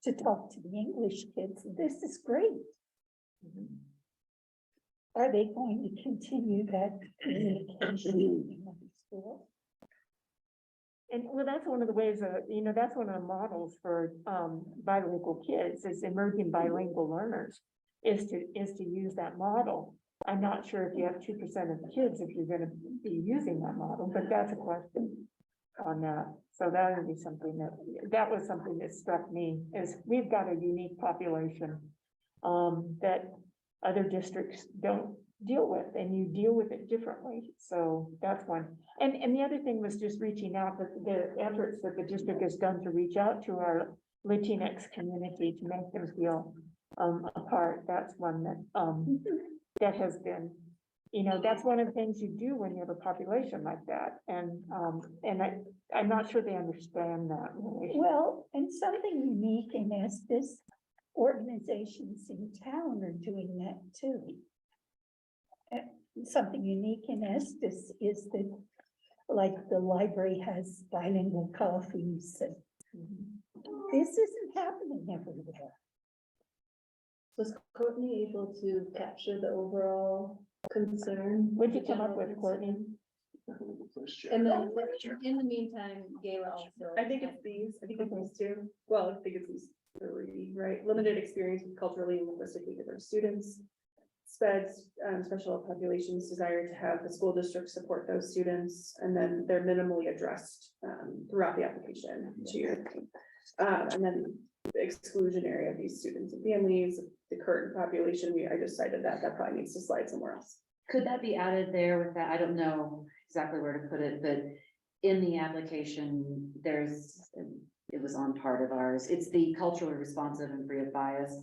to talk to the English kids. This is great. Are they going to continue that communication in the school? And well, that's one of the ways that, you know, that's one of the models for bilingual kids is emerging bilingual learners is to use that model. I'm not sure if you have 2% of the kids, if you're gonna be using that model, but that's a question on that. So that would be something that was something that struck me is we've got a unique population that other districts don't deal with, and you deal with it differently. So that's one. And the other thing was just reaching out, the efforts that the district has done to reach out to our Latinx community to make them feel a part. That's one that that has been, you know, that's one of the things you do when you have a population like that. And I'm not sure they understand that. Really. Well, and something unique in Estes organizations in town are doing that too. Something unique in Estes is that, like, the library has bilingual coffees and this isn't happening everywhere. Was Courtney able to capture the overall concern? What'd you come up with, Courtney? And then, in the meantime, Gayla also. I think it's these two. Well, I think it's these three, right? Limited experience with culturally and linguistically diverse students. Special populations desire to have the school district support those students, and then they're minimally addressed throughout the application to your. And then the exclusion area of these students and families, the current population, I just cited that probably needs to slide somewhere else. Could that be added there with that? I don't know exactly where to put it, but in the application, it was on part of ours. It's the culturally responsive and free of bias.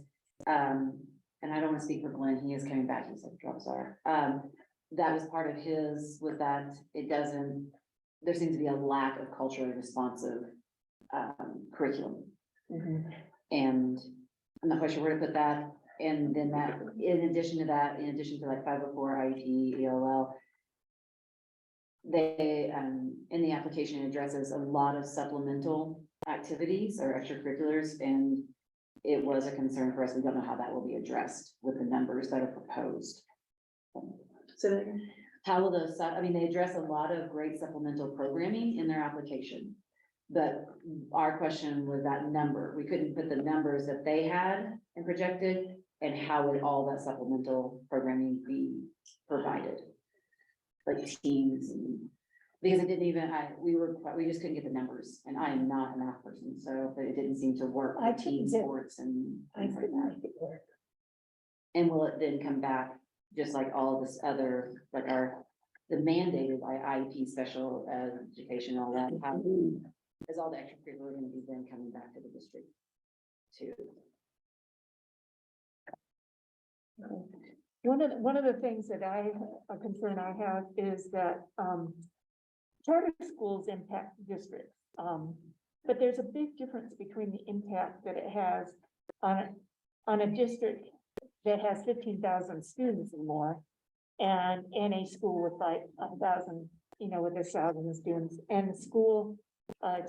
And I don't want to speak for Glenn, he is coming back, he said drugs are. That was part of his, with that, there seems to be a lack of culturally responsive curriculum. And I'm not quite sure where to put that. And then that, in addition to like 504 IEP, ELL, they, in the application addresses a lot of supplemental activities or extracurriculars, and it was a concern for us. We don't know how that will be addressed with the numbers that are proposed. So How will those, they address a lot of great supplemental programming in their application. But our question was that number, we couldn't put the numbers that they had and projected, and how would all that supplemental programming be provided? Like teams, because it didn't even, we just couldn't get the numbers, and I am not a math person, so, but it didn't seem to work I with team couldn't do it. sports and I things like couldn't that. make it work. And will it then come back, just like all of this other, like the mandated by IEP special education, all that, how is all the extracurricular going to be then coming back to the district too? One of the things that a concern I have is that, charter schools impact districts. But there's a big difference between the impact that it has on a district that has 15,000 students or more, and in a school with like 1,000, with 1,000 students, and a school,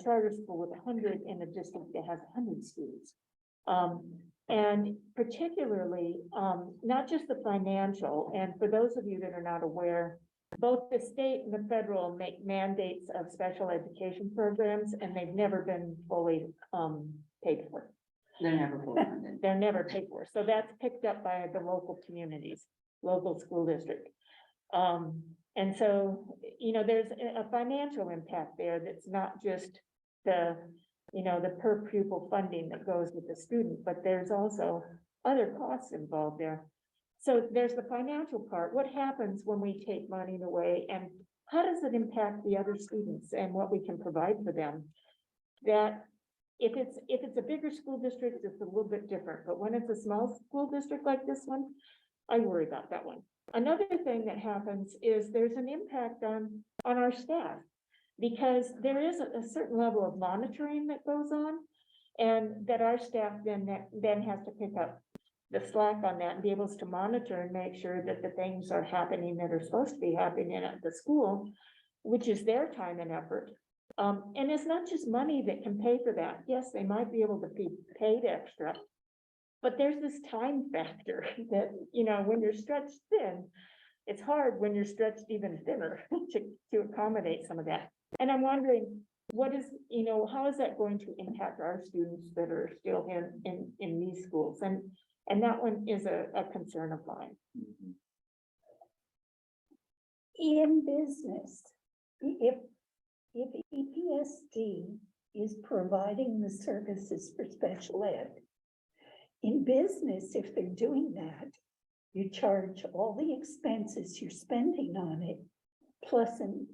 charter school with 100 in a district that has 100 students. And particularly, not just the financial, and for those of you that are not aware, both the state and the federal make mandates of special education programs, and they've never been fully paid for. They're never fully funded. They're never paid for. So that's picked up by the local communities, local school district. And so, there's a financial impact there that's not just the per pupil funding that goes with the student, but there's also other costs involved there. So there's the financial part. What happens when we take money away, and how does it impact the other students and what we can provide for them? That if it's a bigger school district, it's a little bit different, but when it's a small school district like this one, I worry about that one. Another thing that happens is there's an impact on our staff, because there is a certain level of monitoring that goes on, and that our staff then has to pick up the slack on that and be able to monitor and make sure that the things are happening that are supposed to be happening at the school, which is their time and effort. And it's not just money that can pay for that. Yes, they might be able to be paid extra, but there's this time factor that, when you're stretched thin, it's hard when you're stretched even thinner to accommodate some of that. And I'm wondering, how is that going to impact our students that are still in these schools? And that one is a concern of mine. In business, if EPSD is providing the services for special ed, in business, if they're doing that, you charge all the expenses you're spending on it, plus an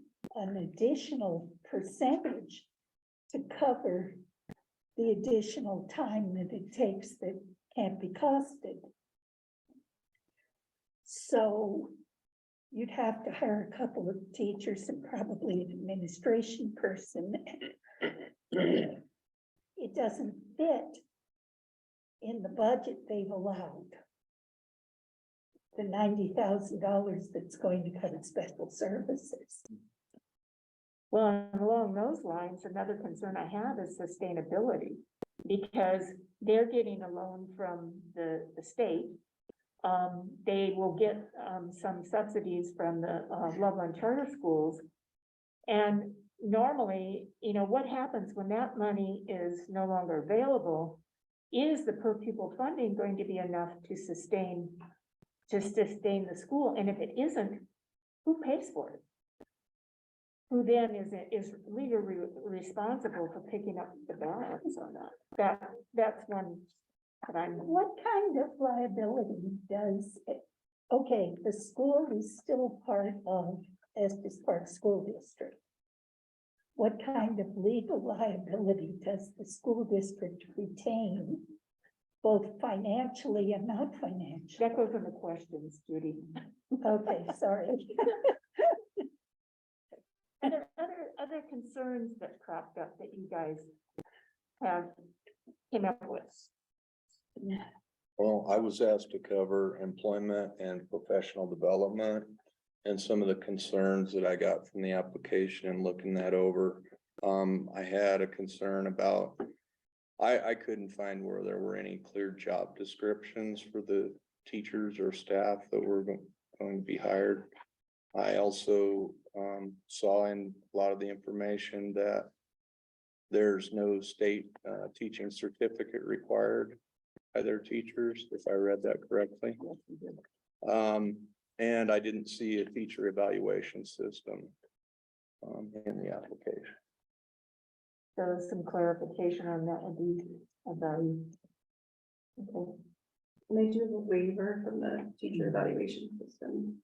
additional percentage to cover the additional time that it takes that can't be costed. So you'd have to hire a couple of teachers and probably an administration person. It doesn't fit in the budget they've allowed the $90,000 that's going to cover special services. Well, and along those lines, another concern I have is sustainability, because they're getting a loan from the state. They will get, some subsidies from the, Loveland Charter Schools. And normally, you know, what happens when that money is no longer available? Is the per pupil funding going to be enough to sustain the school? And if it isn't, who pays for it? Who then is legally responsible for picking up the balance on that? That's one that I'm. What kind of liability does it? Okay, the school is still part of Estes Park School District. What kind of legal liability does the school district retain, both financially and not financially? That goes in the questions, Judy. Okay, sorry. Other concerns that cropped up that you guys have came up with. Well, I was asked to cover employment and professional development and some of the concerns that I got from the application and looking that over. I had a concern about, I couldn't find where there were any clear job descriptions for the teachers or staff that were going to be hired. I also saw in a lot of the information that there's no state teaching certificate required by their teachers, if I read that correctly. And I didn't see a teacher evaluation system in the application. So some clarification on that would be about. Okay. And they do have a waiver from the teacher evaluation system.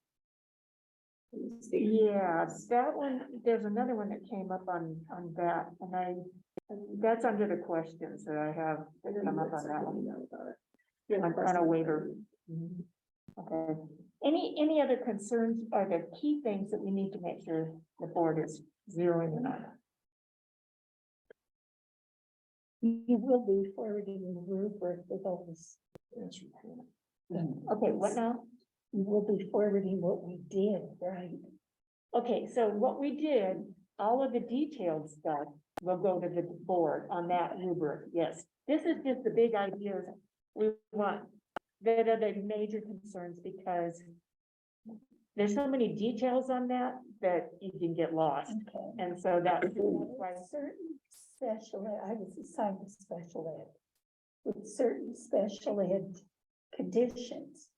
Yeah, that one, there's another one that came up on that, and that's under the questions that I have that come up on that one. On a waiver. Okay, any other concerns are the key things that we need to make sure the board is zeroing in on? You will be forwarding the rubric with all this. Okay, what now? You will be forwarding what we did, right? Okay, so what we did, all of the detailed stuff will go to the board on that rubric, yes. This is just the big ideas we want, that are the major concerns, because there's so many details on that you can get lost. Okay. And so that's why. Certain special ed, I was assigned to special ed. With certain special ed conditions,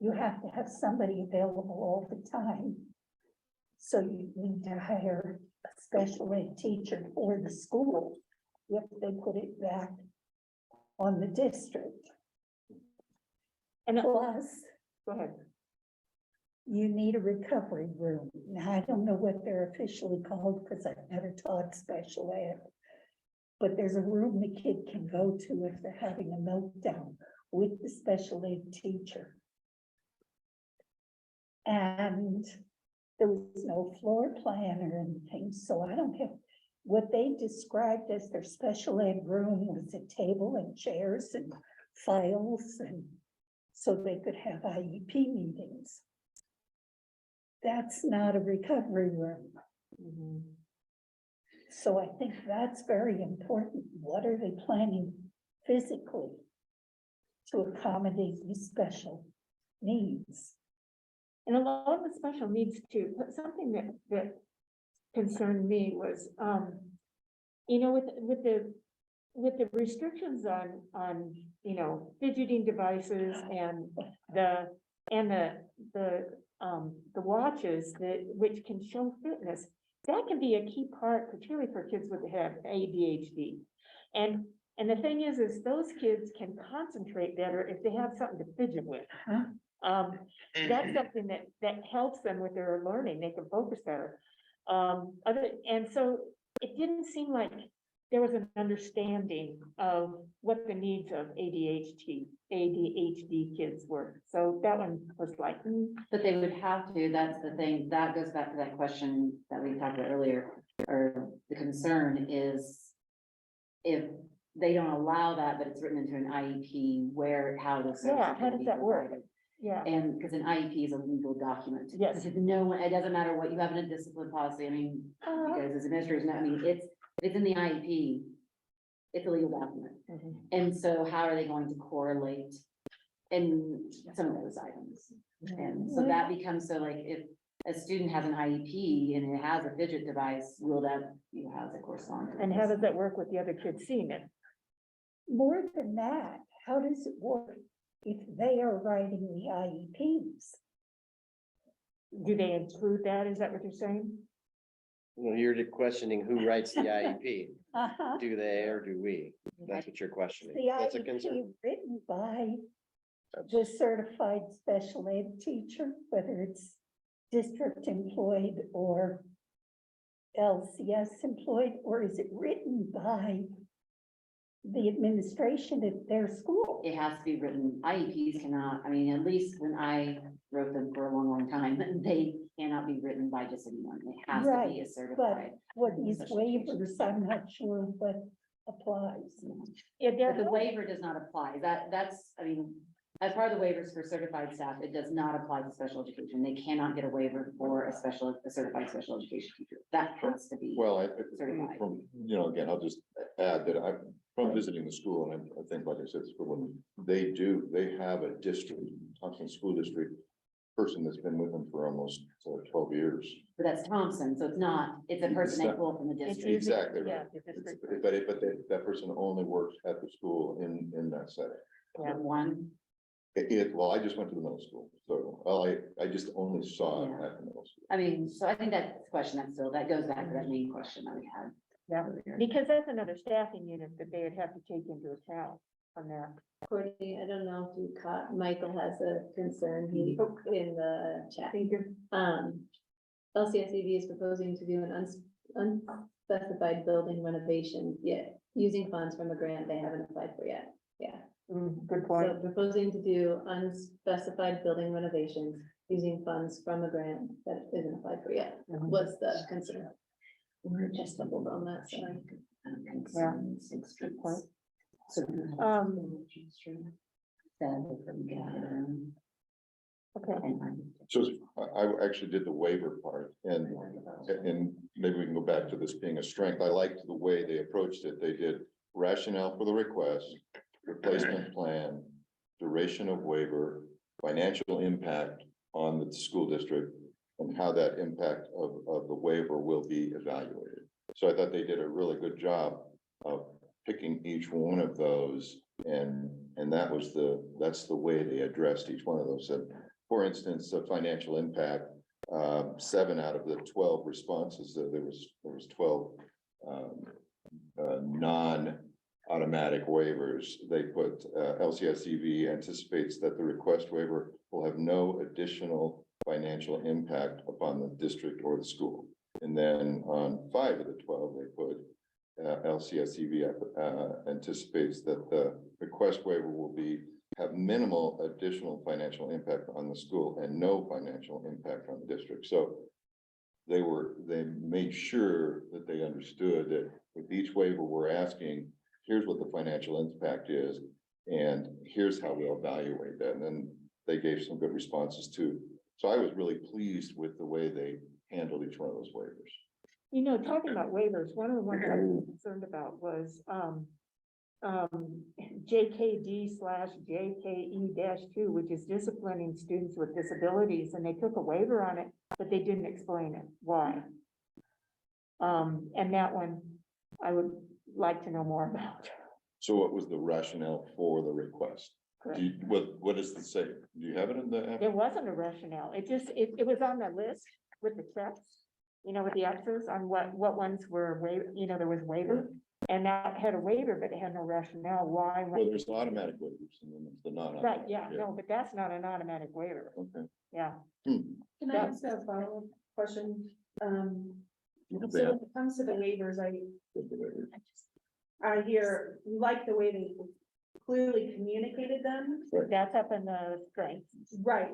you have to have somebody available all the time. So you need to hire a special ed teacher for the school if they put it back on the district. And Plus, go ahead. you need a recovery room. Now, I don't know what they're officially called because I've never taught special ed. But there's a room the kid can go to if they're having a meltdown with the special ed teacher. And there was no floor plan or anything, so I don't have, what they described as their special ed room was a table and chairs and files, and so they could have IEP meetings. That's not a recovery room. So I think that's very important. What are they planning physically to accommodate these special needs? And along with special needs too, but something that concerned me was, you know, with the restrictions on, you know, fidgeting devices and the watches which can show fitness, that can be a key part, particularly for kids with have ADHD. And the thing is those kids can concentrate better if they have something to fidget with. That's something that helps them with their learning. They can focus better. And so it didn't seem like there was an understanding of what the needs of ADHD kids were. So that one was like, But they would have to, that's the thing, that goes back to that question that we talked about earlier, or the concern is if they don't allow that, but it's written into an IEP where, how the. Yeah, how does that work? Yeah. And because an IEP is a legal document. Yes. Because no one, it doesn't matter what you have in a discipline policy, I mean, because as administrators, I mean, it's in the IEP. It's a legal document. Mhm. And so how are they going to correlate in some of those items? And so that becomes, so like, if a student has an IEP and it has a fidget device, will that, how does it correspond? to And this? how does that work with the other kids seeing it? More than that, how does it work if they are writing the IEPs? Do they include that? Is that what you're saying? Well, you're questioning who writes the IEP. Uh-huh. Do they or do we? That's what you're questioning. The That's a concern. IEP written by the certified special ed teacher, whether it's district employed or LCS employed, or is it written by the administration at their school? It has to be written, IEPs cannot, I mean, at least when I wrote them for a long, long time, they cannot be written by just anyone. It has to be a certified. What these waivers, I'm not sure what applies. It But does. the waiver does not apply. That's, I mean, as part of the waivers for certified staff, it does not apply to special education. They cannot get a waiver for a certified special education teacher. That has to be. Well, Certified. from, again, I'll just add that I'm from visiting the school, and I think, like I said, they have a district, Thompson School District person that's been with them for almost 12 years. But that's Thompson, so it's a person they pull from the district. Exactly Yeah, right. the district. But that person only works at the school in that setting. Yeah. One, Well, I just went to the middle school, so, I just only saw it at the middle school. I mean, so I think that question, that goes back to that main question that we had. Yeah, because that's another staffing unit that they would have to take into account on that. Courtney, I don't know if you caught, Michael has a concern, he, in the chat. LCSEV is proposing to do an unspecified building renovation, yet using funds from a grant they haven't applied for yet. Yeah, Good so point. proposing to do unspecified building renovations using funds from a grant that isn't applied for yet, was the concern. We're just stumbled on that, sorry. Yeah. Good point. Okay. So I actually did the waiver part, and maybe we can go back to this being a strength. I liked the way they approached it. They did rationale for the request, replacement plan, duration of waiver, financial impact on the school district, and how that impact of the waiver will be evaluated. So I thought they did a really good job of picking each one of those, and that's the way they addressed each one of those. So, for instance, the financial impact, 7 out of the 12 responses, there was 12 non-automatic waivers. They put LCSEV anticipates that the request waiver will have no additional financial impact upon the district or the school. And then on 5 of the 12, they put LCSEV anticipates that the request waiver will have minimal additional financial impact on the school and no financial impact on the district. So they made sure that they understood that with each waiver we're asking, here's what the financial impact is, and here's how we'll evaluate that. And then they gave some good responses too. So I was really pleased with the way they handled each one of those waivers. Talking about waivers, one of the ones I was concerned about was, JKD/JKE-2, which is disciplining students with disabilities, and they took a waiver on it, but they didn't explain it, why. And that one, I would like to know more about. So what was the rationale for the request? What does it say? Do you have it in the? There wasn't a rationale, it was on the list with the checks, with the X's on what ones were there was waiver. And that had a waiver, but it had no rationale why. Well, there's automatic waivers and then there's the non. Right, yeah, no, but that's not an automatic waiver, Okay. yeah. Can I ask a follow-up question? So when it comes to the waivers, I hear, you like the way they clearly communicated them. That's up in the strength. Right.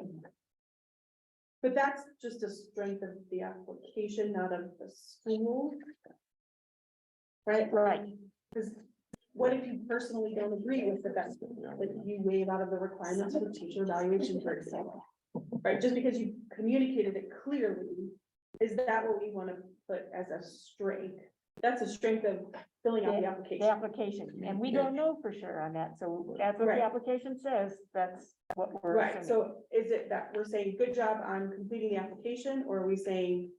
But that's just a strength of the application, not of the school. Right? Right. Because what if you personally don't agree with the best, like you waive out of the requirements of the teacher evaluation, for example? Right, just because you communicated it clearly, is that what we want to put as a strength? That's a strength of filling out the The application. application, and we don't know for sure on that, so that's what Right. the application says, that's what we're. Right, assuming. so is it that we're saying, good job on completing the application, or are we saying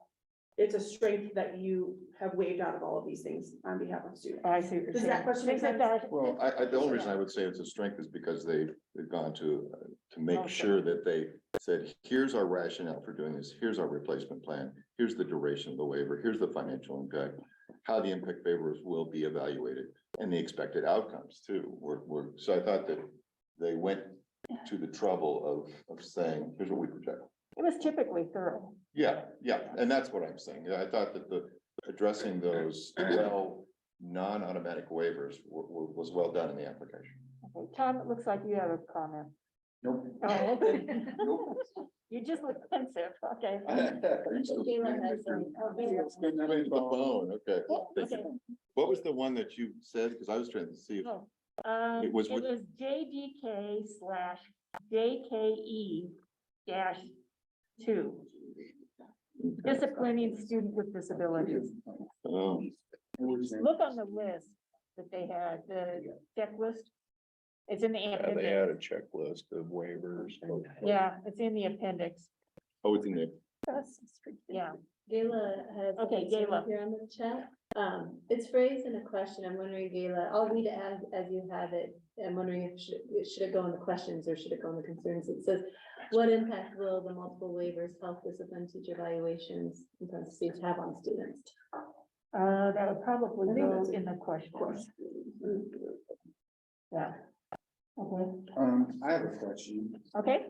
it's a strength that you have waived out of all of these things on behalf of students? I see what you're Does saying. that question make Things like sense? that. Well, the only reason I would say it's a strength is because they've gone to make Okay. sure that they said, here's our rationale for doing this, here's our replacement plan, here's the duration of the waiver, here's the financial impact, how the impact waivers will be evaluated, and the expected outcomes too. So I thought that they went to the trouble of saying, here's what we project. It was typically thorough. Yeah, and that's what I'm saying. Yeah, I thought that addressing those non-automatic waivers was well done in the application. Okay, Tom, it looks like you have a comment. Nope. Oh, okay. You just look pensive, okay. Gayla has some- The phone, okay. Okay. What was the one that you said? Because I was trying to see. Oh, It was it with- was JDK/JKE-2. Disciplining student with disabilities. Look on the list that they had, the checklist. It's in the They appendix. had a checklist of waivers. Yeah, it's in the appendix. Oh, it's in there. Yeah. Gayla has. a Okay, concern Gayla. Here on the chat, it's phrased in a question, I'm wondering, Gayla, I'll read it as you have it, I'm wondering if should it go in the questions or should it go in the concerns? It says, what impact will the multiple waivers, health discipline, teacher evaluations, in parentheses, have on students? That would probably I think go that's a in the question. Yeah. Okay, I have a question. okay,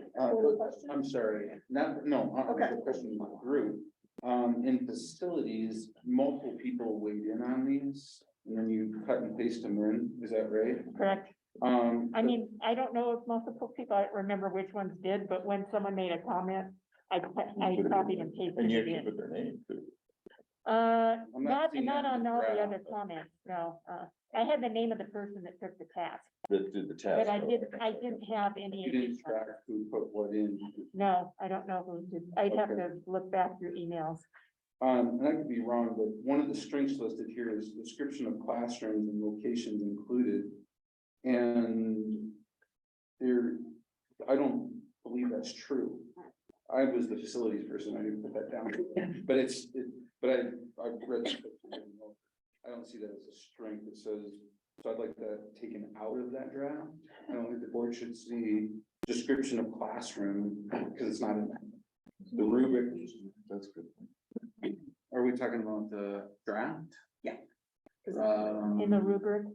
I'm sorry, no, I have a question in the group. In facilities, multiple people weighed in on these, and then you cut and paste them in, is that right? correct. I mean, I don't know if multiple people, I don't remember which ones did, but when someone made a comment, I copied and pasted And you it actually in. put their name too. not seeing Not that in on the all the draft. other comments, no, I had the name of the person that took the task, That did the but task. I didn't have any. You didn't track who put what in. No, I don't know who did, I'd have to look back through emails. And I could be wrong, but one of the strengths listed here is description of classrooms and locations included. And there, I don't believe that's true. I was the facilities person, I didn't put that down, but I've read. I don't see that as a strength, it says, so I'd like that taken out of that draft. I don't think the board should see description of classroom, because it's not in the rubric. That's good. Are we talking about the draft? Yeah. In the rubric,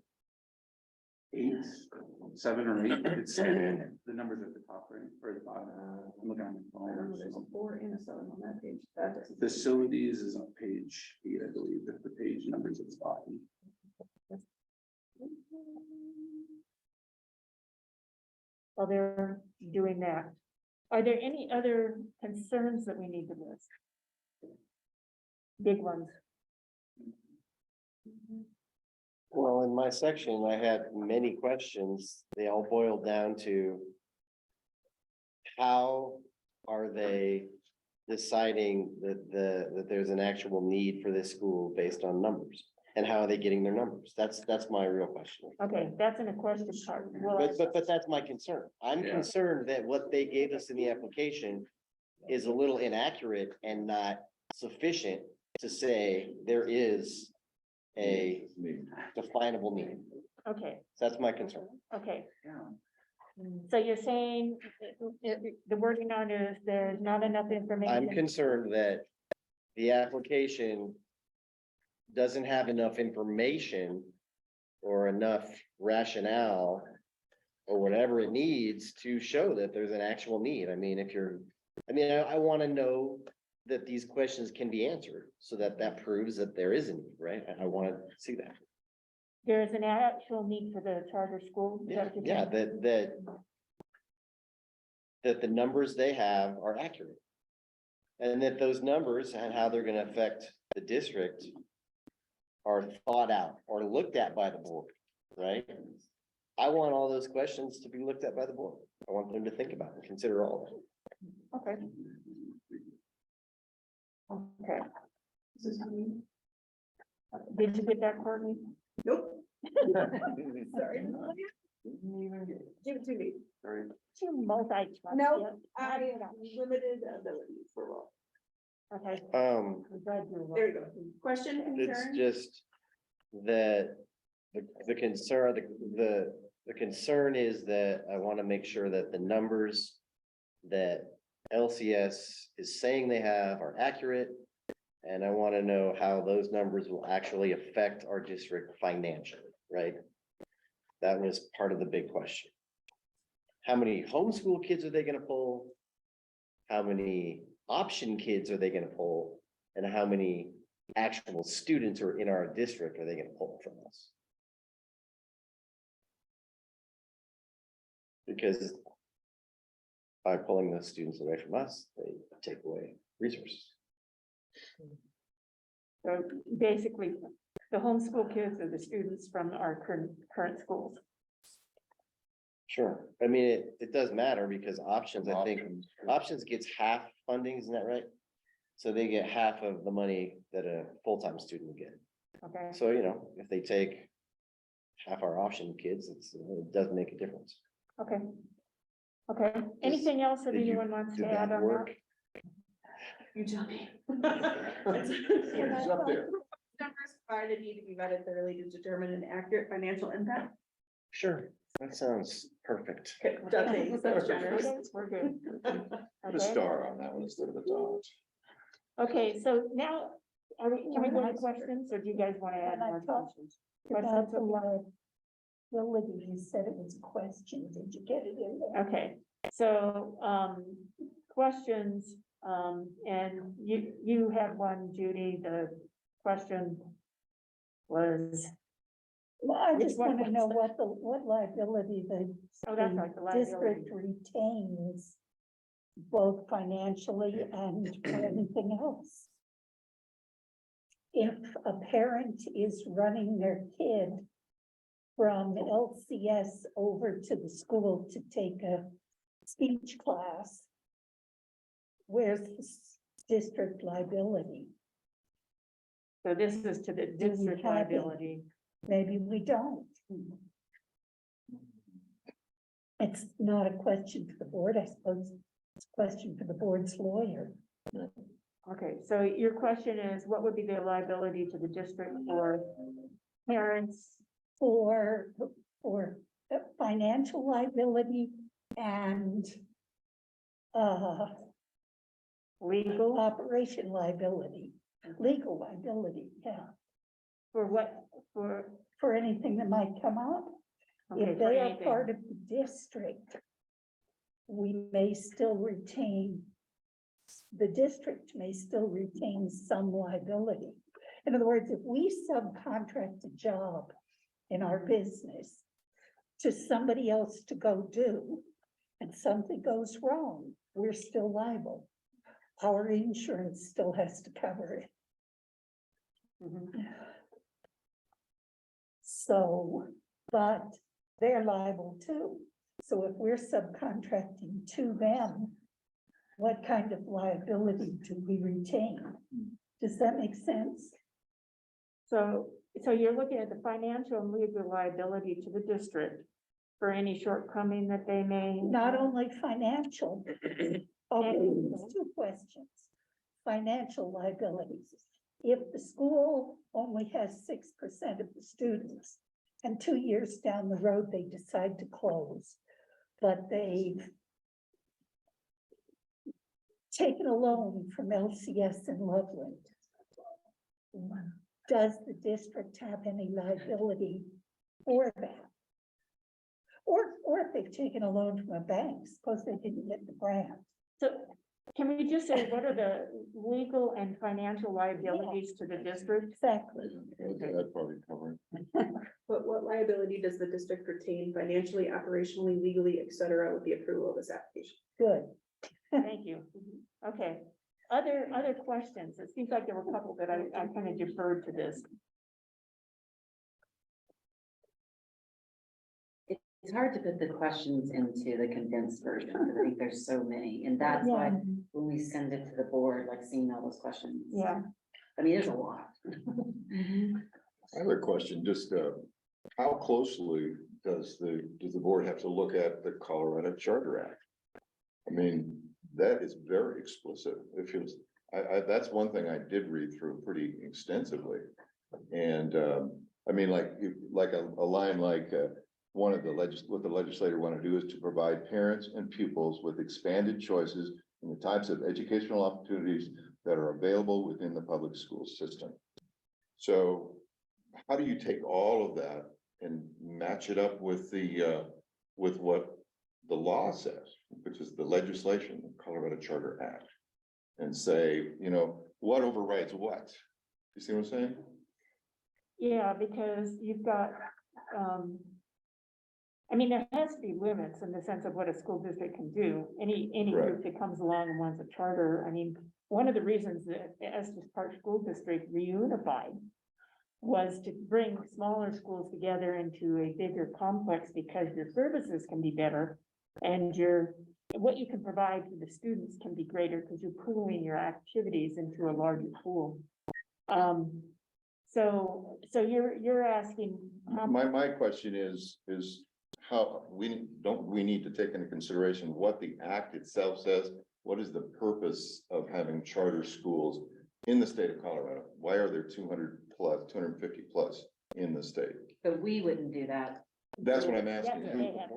8, 7 or 8, it's the numbers at the top, right, or the bottom. I'm looking on the There's a phone. 4 and a 7 on that page. That doesn't- Facilities is on page 8, I believe, if the page numbers at the bottom. while they're doing that. Are there any other concerns that we need to list? Big ones. Well, in my section, I had many questions. They all boiled down to how are they deciding that there's an actual need for this school based on numbers? And how are they getting their numbers? That's my real question. Okay, that's in a question part. Well, But that's my concern. I'm Yeah. concerned that what they gave us in the application is a little inaccurate and not sufficient to say there is a definable need. okay, That's my concern. okay. Yeah. So you're saying the wording on it is there's not enough I'm information? concerned that the application doesn't have enough information or enough rationale or whatever it needs to show that there's an actual need. I mean, I want to know that these questions can be answered so that proves that there is a need, right? I want to see that. There is an actual need for the charter school? Is that what you're Yeah, saying? that the numbers they have are accurate. And that those numbers and how they're gonna affect the district are thought out or looked at by the board. right? I want all those questions to be looked at by the board. I want them to think about and consider all of it. Okay. Okay, did you get that, Courtney? Nope. Sorry. Give it to me. Two multi. No, I have limited abilities for all. Okay. Um, There you go. Question, it's concern? just that the concern, the concern is that I want to make sure that the numbers that LCS is saying they have are accurate. And I want to know how those numbers will actually affect our district financially, right? That was part of the big question. How many homeschool kids are they going to pull? How many option kids are they going to pull? And how many actual students who are in our district are they going to pull from us? Because by pulling those students away from us, they take away resources. So basically, the homeschool kids are the students from our current schools. Sure. I mean, it does matter because options, I think, options gets half funding, isn't that right? So they get half of the money that a full-time student would get. Okay, So, you know, if they take half our option kids, it does make a difference. okay. Okay, anything else that Did you- anyone wants to Did add that on work? that? You tell me. It's up there. Numbers provided need to be vetted thoroughly to determine an accurate financial impact. Sure, that sounds perfect. Okay, thanks, that's generous. Okay, we're good. Put a Okay. star on that one instead of a dot. Okay, so now, can we go to questions, or do you guys want to add When I more talked questions? About Questions, the okay. liability, you said it was a question. Did you get it in there? Okay, so, questions, and you had one, Judy, the question was, Well, I Which just one want to was know that? what liability Oh, that's right, the the district liability. retains, both financially and for anything else. If a parent is running their kid from LCS over to the school to take a speech class, where's the district liability? So this is to the district have it? liability. Maybe we don't. It's not a question for the board, I suppose. It's a question for the board's lawyer. Okay, so your question is, what would be the liability to the district for parents? For financial liability and Legal, operation liability, legal liability, yeah, for what, for anything that might come up. okay, If for they are anything. part of the district, we may still retain, the district may still retain some liability. In other words, if we subcontract a job in our business to somebody else to go do, and something goes wrong, we're still liable. Our insurance still has to cover it. Mhm. So, but they're liable too. So if we're subcontracting to them, what kind of liability do we retain? Does that make sense? So you're looking at the financial and legal liability to the district for any shortcoming that they may. Not only financial. Okay, there's two questions. Financial liabilities. If the school only has 6% of the students and 2 years down the road, they decide to close, but they've taken a loan from LCS in Loveland. Does the district have any liability for that? Or if they've taken a loan from a bank, suppose they didn't get the grant. So can we just say, what are the legal and financial liabilities to the district? Exactly. That'd probably cover it. But what liability does the district retain financially, operationally, legally, et cetera, with the approval of this application? Good. Thank you. Okay, other questions? It seems like there were a couple that I kind of deferred to this. It's hard to put the questions into the condensed version, because I think there's so many, and that's why when we send it to the board, like seeing all those questions. Yeah. I mean, there's a lot. I have a question, just, how closely does the board have to look at the Colorado Charter Act? I mean, that is very explicit. It feels, that's one thing I did read through pretty extensively. And, I mean, like a line like, one of what the legislator want to do is to provide parents and pupils with expanded choices in the types of educational opportunities that are available within the public school system. So how do you take all of that and match it up with with what the law says, which is the legislation, the Colorado Charter Act, and say, you know, what overrides what? You see what I'm saying? Yeah, because you've got, I mean, there has to be limits in the sense of what a school district can do. Any group that comes along and wants a charter, I mean, one of the reasons that the Estes Park School District reunified was to bring smaller schools together into a bigger complex, because your services can be better and what you can provide to the students can be greater, because you're pooling your activities into a larger pool. So you're asking. My question is how we need to take into consideration what the act itself says? What is the purpose of having charter schools in the state of Colorado? Why are there 250 plus in the state? But we wouldn't do that. That's what I'm asking. That's what they have.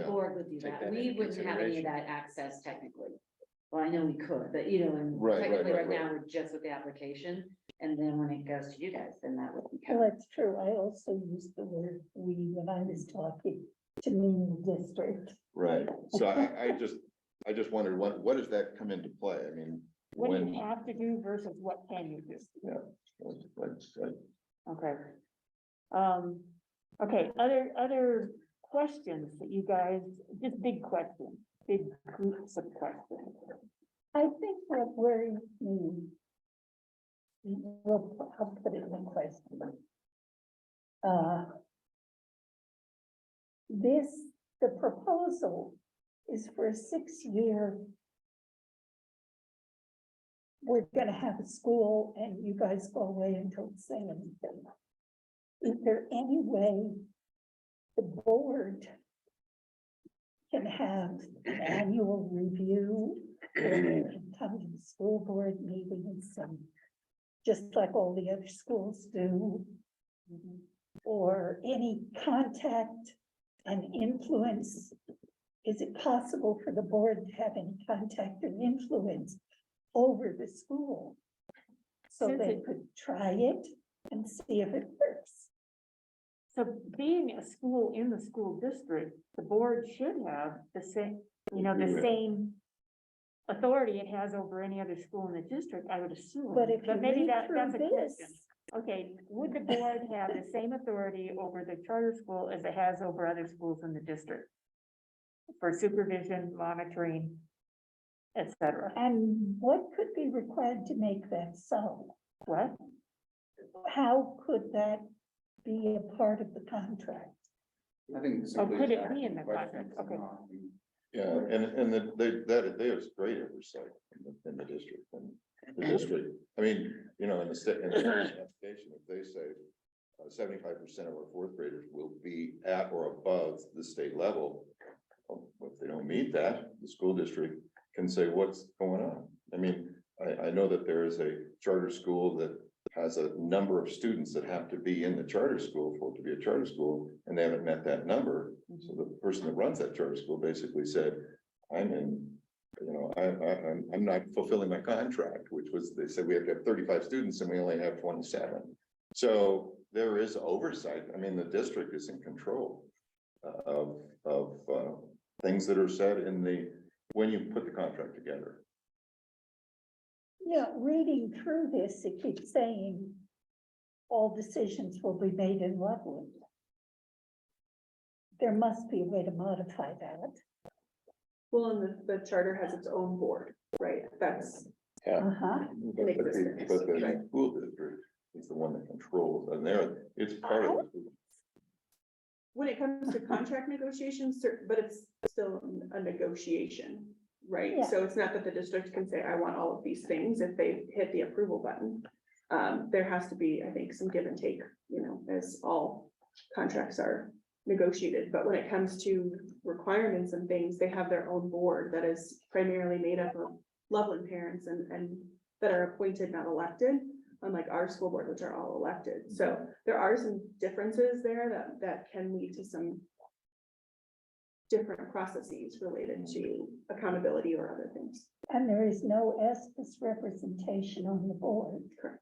The board would do Take that. that We into wouldn't have any of that access technically. Well, I know we could, but you know, and Right, technically right, right now, right. we're just with the application. And then when it goes to you guys, then that would be Well, covered. that's true. I also used the word "we" when I was talking to mean the district. Right, so I just wondered, what does that come into play? I mean, What do when, you have to do versus what can you do? Okay. Okay, other questions that you guys, just big questions, big groups of questions. I think what worries me, I'll put it in a question. The proposal is for a 6-year. We're gonna have a school and you guys go away and don't say anything. Is there any way the board can have an annual review, or can come to the school board meetings and just like all the other schools do? Or any contact and influence? Is it possible for the board to have any contact or influence over the school? So they could try it and see if it works. So being a school in the school district, the board should have the same, the same authority it has over any other school in the district, I would assume. But if you maybe read that's a through question. this, Okay, would the board have the same authority over the charter school as it has over other schools in the district? For supervision, monitoring, et cetera. and what could be required to make that so? What? How could that be a part of the contract? I think. Oh, simply could just it be in the asking contract? questions, Okay. not- yeah, and there's great oversight in the district and the district. I mean, in the state, in the application, if they say 75% of our fourth graders will be at or above the state level. Well, if they don't meet that, the school district can say, what's going on? I mean, I know that there is a charter school that has a number of students that have to be in the charter school for it to be a charter school, and they haven't met that number. So the person that runs that charter school basically said, I'm not fulfilling my contract, which was, they said we have to have 35 students and we only have 27. So there is oversight. I mean, the district is in control of things that are said when you put the contract together. Yeah, reading through this, it keeps saying all decisions will be made in Loveland. There must be a way to modify that. Well, and the charter has its own board, right? That's, Uh-huh. But the school district is the one that controls, and it's part of it. when it comes to contract negotiations, but it's still a negotiation, right? Yeah. So it's not that the district can say, I want all of these things if they hit the approval button. There has to be, I think, some give and take, as all contracts are negotiated. But when it comes to requirements and things, they have their own board that is primarily made up of Loveland parents and that are appointed, not elected, unlike our school board, which are all elected. So there are some differences there that can lead to some different processes related to accountability or other things. And there is no ESPS representation on the board. Correct.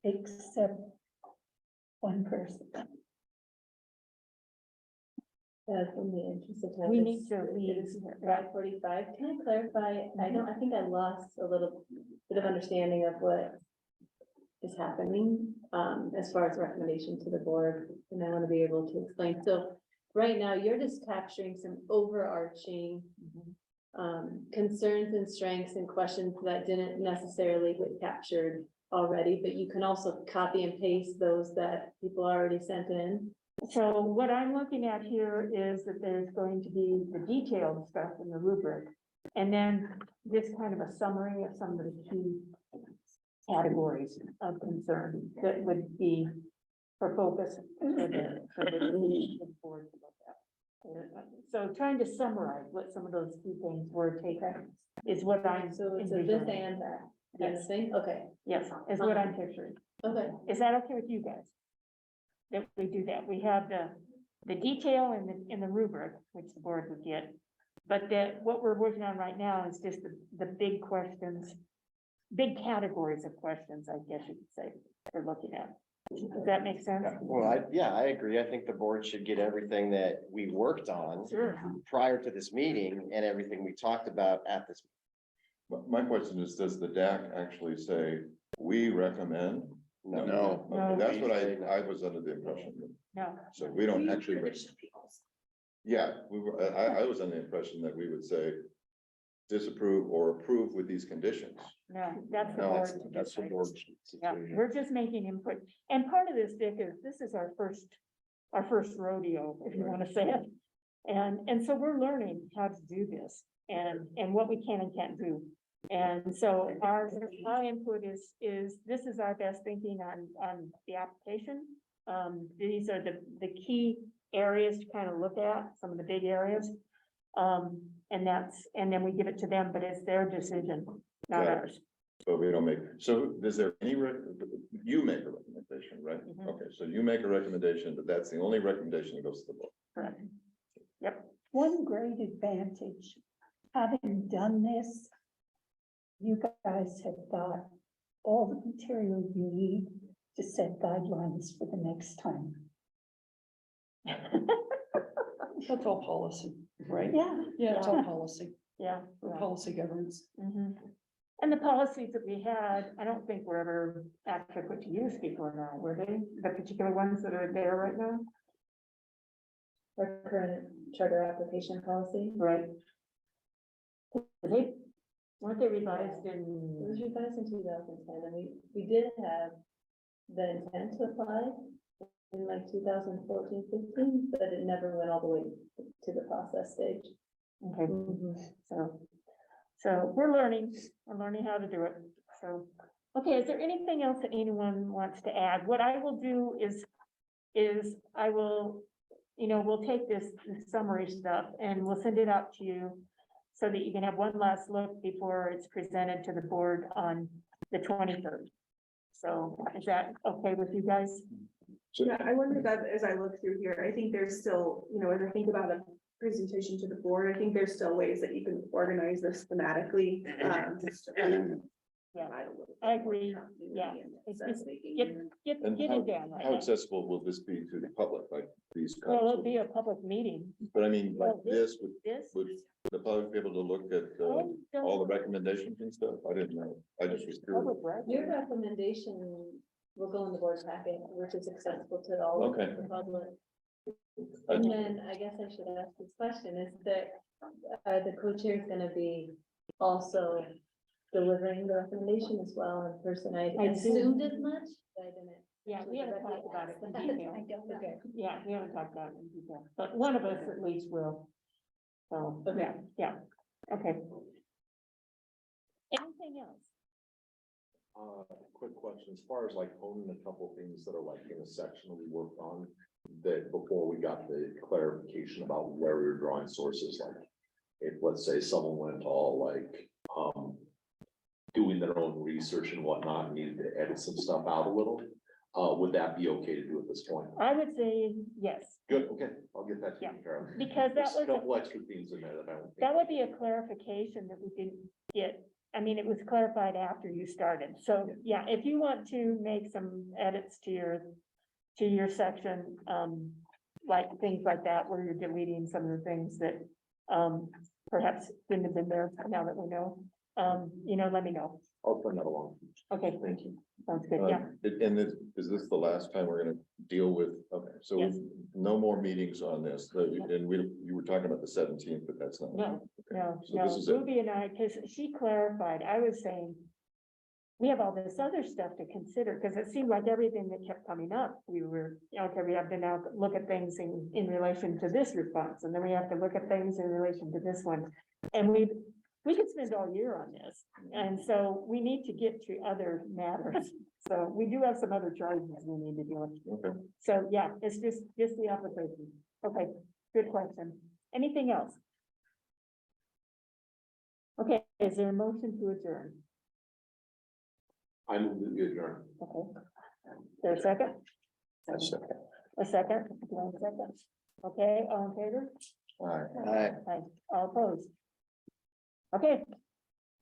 Except one person. In the interest of time. We need to leave. It is 5:45. Can I clarify? I think I lost a little bit of understanding of what is happening, as far as recommendation to the board, and I want to be able to explain. So right now, you're just capturing some overarching concerns and strengths and questions that didn't necessarily get captured already, but you can also copy and paste those that people already sent in. So what I'm looking at here is that there's going to be the detailed stuff in the rubric. And then this kind of a summary of some of the key categories of concern that would be for focus for the board to look at. So trying to summarize what some of those key things were taken is what I'm. So it's a this envisioning. and that kind of thing. Okay, Yes, is what I'm picturing. okay. Is that okay with you guys? That we do that, we have the detail in the rubric, which the board would get. But what we're working on right now is just the big questions, big categories of questions, I guess you could say, we're looking at. Does that make sense? Well, I agree. I think the board should get everything that we worked on Sure. prior to this meeting and everything we talked about at this. My question is, does the DAAC actually say, we recommend? No. Okay, that's what I was under the impression. No, So we don't actually, Traditionally. yeah, I was under the impression that we would say disapprove or approve with these conditions. no, that's the No, board. That's the board's. Yeah, decision. we're just making input. And part of this, Dick, is this is our first rodeo, if you want to say it. And so we're learning how to do this and what we can and can't do. And so our input is this is our best thinking on the application. These are the key areas to kind of look at, some of the big areas. And then we give it to them, but it's their decision, not Yeah. ours. But we don't make, so is there any, you make a recommendation, right? Mhm. Okay, so you make a recommendation, but that's the only recommendation that goes to the board. Correct. Yep. One great advantage, having done this, you guys have got all the material you need to set guidelines for the next time. That's all policy, right? Yeah. Yeah, it's all policy, Yeah. or yeah. policy governance. Mhm. And the policies that we had, I don't think were ever actually put to use before now, were they? The particular ones that are there right now? Our current charter application policy. Right. Weren't they revised It was in, revised in 2010, and we did have the intent to apply in like 2014, 15, but it never went all the way to the process stage. okay, so we're learning how to do it, so. Okay, is there anything else that anyone wants to add? What I will do is I will, we'll take this summary stuff and we'll send it out to you so that you can have one last look before it's presented to the board on the 23rd. So is that okay with you guys? Yeah, I wonder that as I look through here, I think there's still, as I think about a presentation to the board, I think there's still ways that you can organize this thematically. Yeah, I agree. Yeah. It's just get And it down. how accessible will this be to the public, like these? Well, it'll council? be a public meeting. But I mean, like Well, this, This. would the public be able to look at Oh, all the recommendations and stuff? I didn't know. I just was curious. Public record. Your recommendation will go in the board packet, which is accessible to all of Okay. the public. And then I guess I should ask this question, is that, are the co-chairs gonna be also delivering the recommendation as well in person? I I do. assumed as much, but I didn't. Yeah, we haven't talked about it in I detail. don't know. Yeah, we haven't talked about it in detail, but one of us at least will. So, Okay. yeah, okay. Anything else? Quick question, as far as like owning a couple things that are like in a section we worked on, that before we got the clarification about where we were drawing sources, like if, let's say, someone went all like, doing their own research and whatnot, and needed to edit some stuff out a little, would that be okay to do at this point? I would say yes, Good, okay, I'll get that taken care of. because that There's a was, couple extra things in there that I don't think. that would be a clarification that we didn't get. I mean, it was clarified after you started. So, yeah, if you want to make some edits to your section, like things like that, where you're deleting some of the things that, perhaps shouldn't have been there now that we know, let me know. I'll turn that along. Okay, Thank you. sounds good, yeah. And is this the last time we're gonna deal with, okay, so Yes. no more meetings on this, and you were talking about the 17th, but that's not. No, no, So this no, is it. Ruby and I, because she clarified, I was saying, we have all this other stuff to consider, because it seemed like everything that kept coming up, we were, okay, we have to now look at things in relation to this response, and then we have to look at things in relation to this one. And we could spend all year on this, and so we need to get to other matters. So we do have some other charges we need to deal with. Okay. So, yeah, it's just the application. Okay, good question. Anything else? Okay, is there a motion to adjourn? I move that we adjourn. Okay. Is there a second? A second? One second. Okay, all in favor? All right. Aye. All opposed? Okay.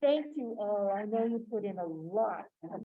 Thank you all. I know you put in a lot of